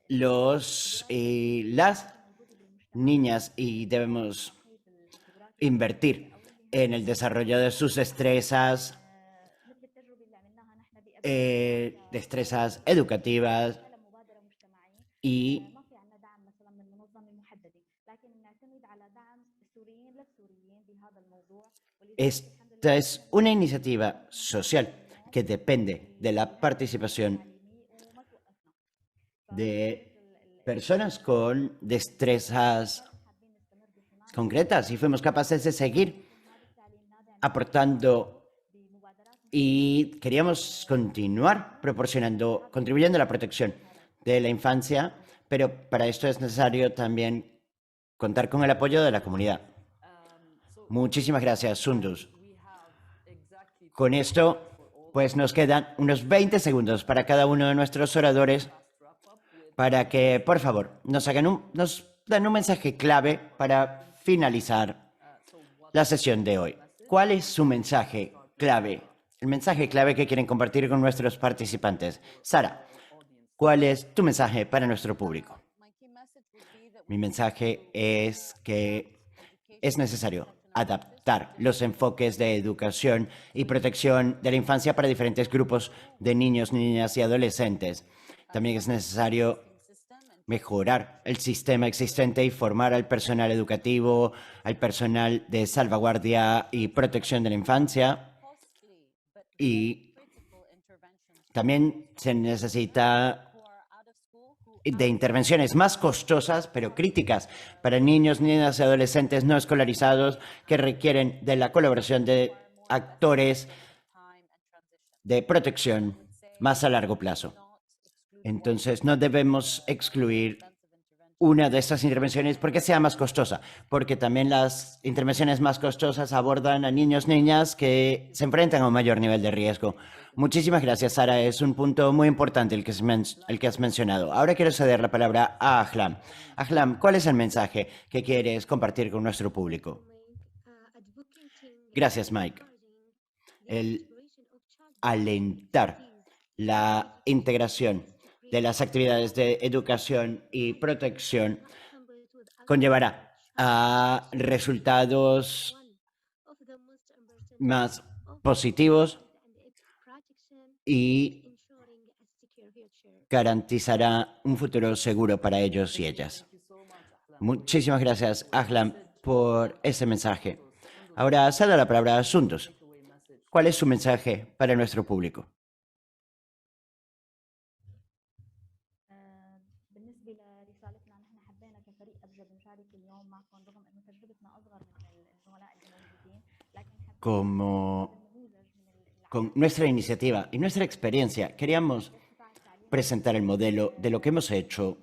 los y las niñas y debemos invertir en el desarrollo de sus destrezas, destrezas educativas y esta es una iniciativa social que depende de la participación de personas con destrezas concretas y fuimos capaces de seguir aportando y queríamos continuar contribuyendo a la protección de la infancia, pero para esto es necesario también contar con el apoyo de la comunidad. Muchísimas gracias, Sundus. Con esto, pues nos quedan unos 20 segundos para cada uno de nuestros oradores para que, por favor, nos den un mensaje clave para finalizar la sesión de hoy. ¿Cuál es su mensaje clave? El mensaje clave que quieren compartir con nuestros participantes. Sara, ¿cuál es tu mensaje para nuestro público? Mi mensaje es que es necesario adaptar los enfoques de educación y protección de la infancia para diferentes grupos de niños, niñas y adolescentes. También es necesario mejorar el sistema existente y formar al personal educativo, al personal de salvaguardia y protección de la infancia. Y también se necesita de intervenciones más costosas, pero críticas, para niños, niñas y adolescentes no escolarizados que requieren de la colaboración de actores de protección más a largo plazo. Entonces, no debemos excluir una de estas intervenciones porque sea más costosa, porque también las intervenciones más costosas abordan a niños, niñas que se enfrentan a un mayor nivel de riesgo. Muchísimas gracias, Sara. Es un punto muy importante el que has mencionado. Ahora quiero ceder la palabra a Ahlam. Ahlam, ¿cuál es el mensaje que quieres compartir con nuestro público? Gracias, Mike. El alentar la integración de las actividades de educación y protección conllevará a resultados más positivos y garantizará un futuro seguro para ellos y ellas. Muchísimas gracias, Ahlam, por ese mensaje. Ahora cedo la palabra a Sundus. ¿Cuál es su mensaje para nuestro público? Con nuestra iniciativa y nuestra experiencia, queríamos presentar el modelo de lo que hemos hecho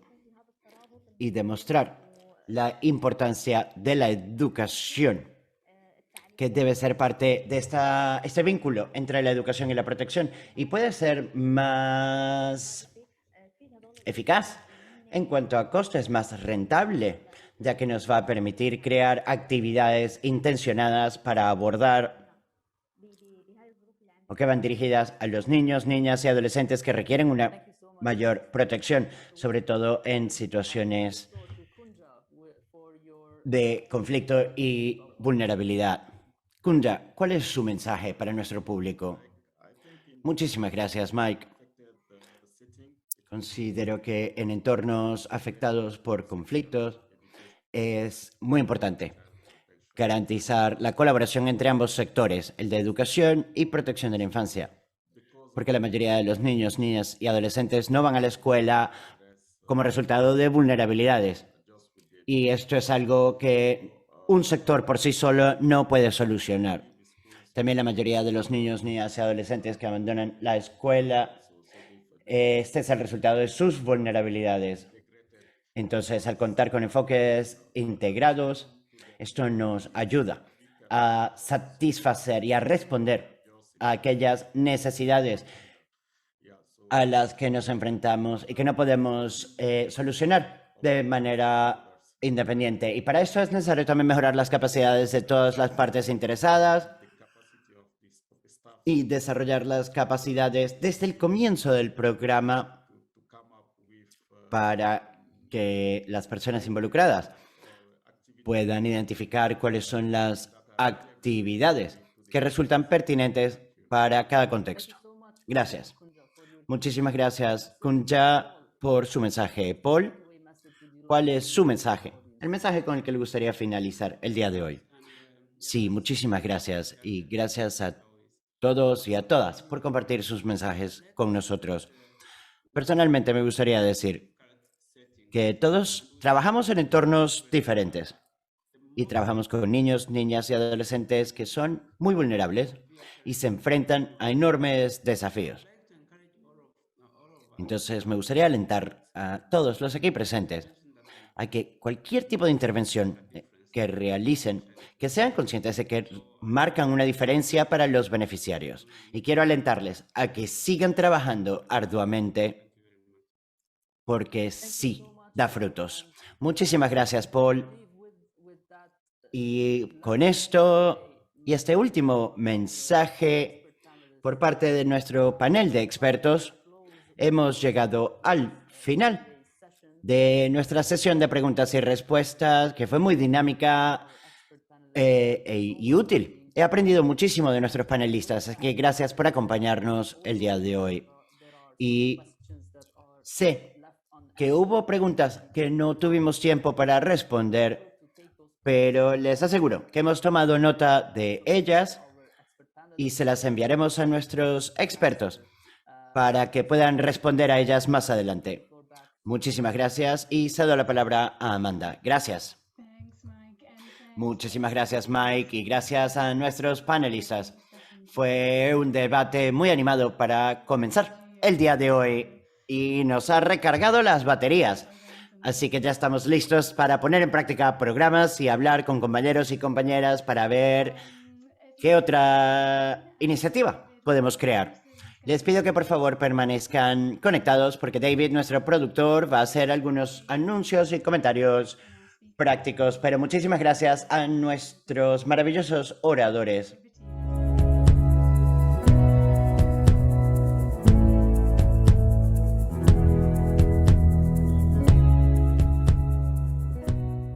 y demostrar la importancia de la educación, que debe ser parte de este vínculo entre la educación y la protección y puede ser más eficaz en cuanto a costo, es más rentable, ya que nos va a permitir crear actividades intencionadas para abordar o que van dirigidas a los niños, niñas y adolescentes que requieren una mayor protección, sobre todo en situaciones de conflicto y vulnerabilidad. Kunja, ¿cuál es su mensaje para nuestro público? Muchísimas gracias, Mike. Considero que en entornos afectados por conflictos es muy importante garantizar la colaboración entre ambos sectores, el de educación y protección de la infancia, porque la mayoría de los niños, niñas y adolescentes no van a la escuela como resultado de vulnerabilidades Y esto es algo que un sector por sí solo no puede solucionar. También la mayoría de los niños, niñas y adolescentes que abandonan la escuela, este es el resultado de sus vulnerabilidades. Entonces, al contar con enfoques integrados, esto nos ayuda a satisfacer y a responder a aquellas necesidades a las que nos enfrentamos y que no podemos solucionar de manera independiente. Y para eso es necesario también mejorar las capacidades de todas las partes interesadas y desarrollar las capacidades desde el comienzo del programa para que las personas involucradas puedan identificar cuáles son las actividades que resultan pertinentes para cada contexto. Gracias. Muchísimas gracias, Kunja, por su mensaje. Paul, ¿cuál es su mensaje? El mensaje con el que le gustaría finalizar el día de hoy. Sí, muchísimas gracias. Y gracias a todos y a todas por compartir sus mensajes con nosotros. Personalmente me gustaría decir que todos trabajamos en entornos diferentes y trabajamos con niños, niñas y adolescentes que son muy vulnerables y se enfrentan a enormes desafíos. Entonces me gustaría alentar a todos los aquí presentes a que cualquier tipo de intervención que realicen, que sean conscientes de que marcan una diferencia para los beneficiarios. Y quiero alentarles a que sigan trabajando arduamente porque sí, da frutos. Muchísimas gracias, Paul. Y con esto y este último mensaje por parte de nuestro panel de expertos, hemos llegado al final de nuestra sesión de preguntas y respuestas, que fue muy dinámica y útil. He aprendido muchísimo de nuestros panelistas, así que gracias por acompañarnos el día de hoy. Y sé que hubo preguntas que no tuvimos tiempo para responder, pero les aseguro que hemos tomado nota de ellas y se las enviaremos a nuestros expertos para que puedan responder a ellas más adelante. Muchísimas gracias y cedo la palabra a Amanda. Gracias. Muchísimas gracias, Mike, y gracias a nuestros panelistas. Fue un debate muy animado para comenzar el día de hoy y nos ha recargado las baterías. Así que ya estamos listos para poner en práctica programas y hablar con compañeros y compañeras para ver qué otra iniciativa podemos crear. Les pido que por favor permanezcan conectados porque David, nuestro productor, va a hacer algunos anuncios y comentarios prácticos. Pero muchísimas gracias a nuestros maravillosos oradores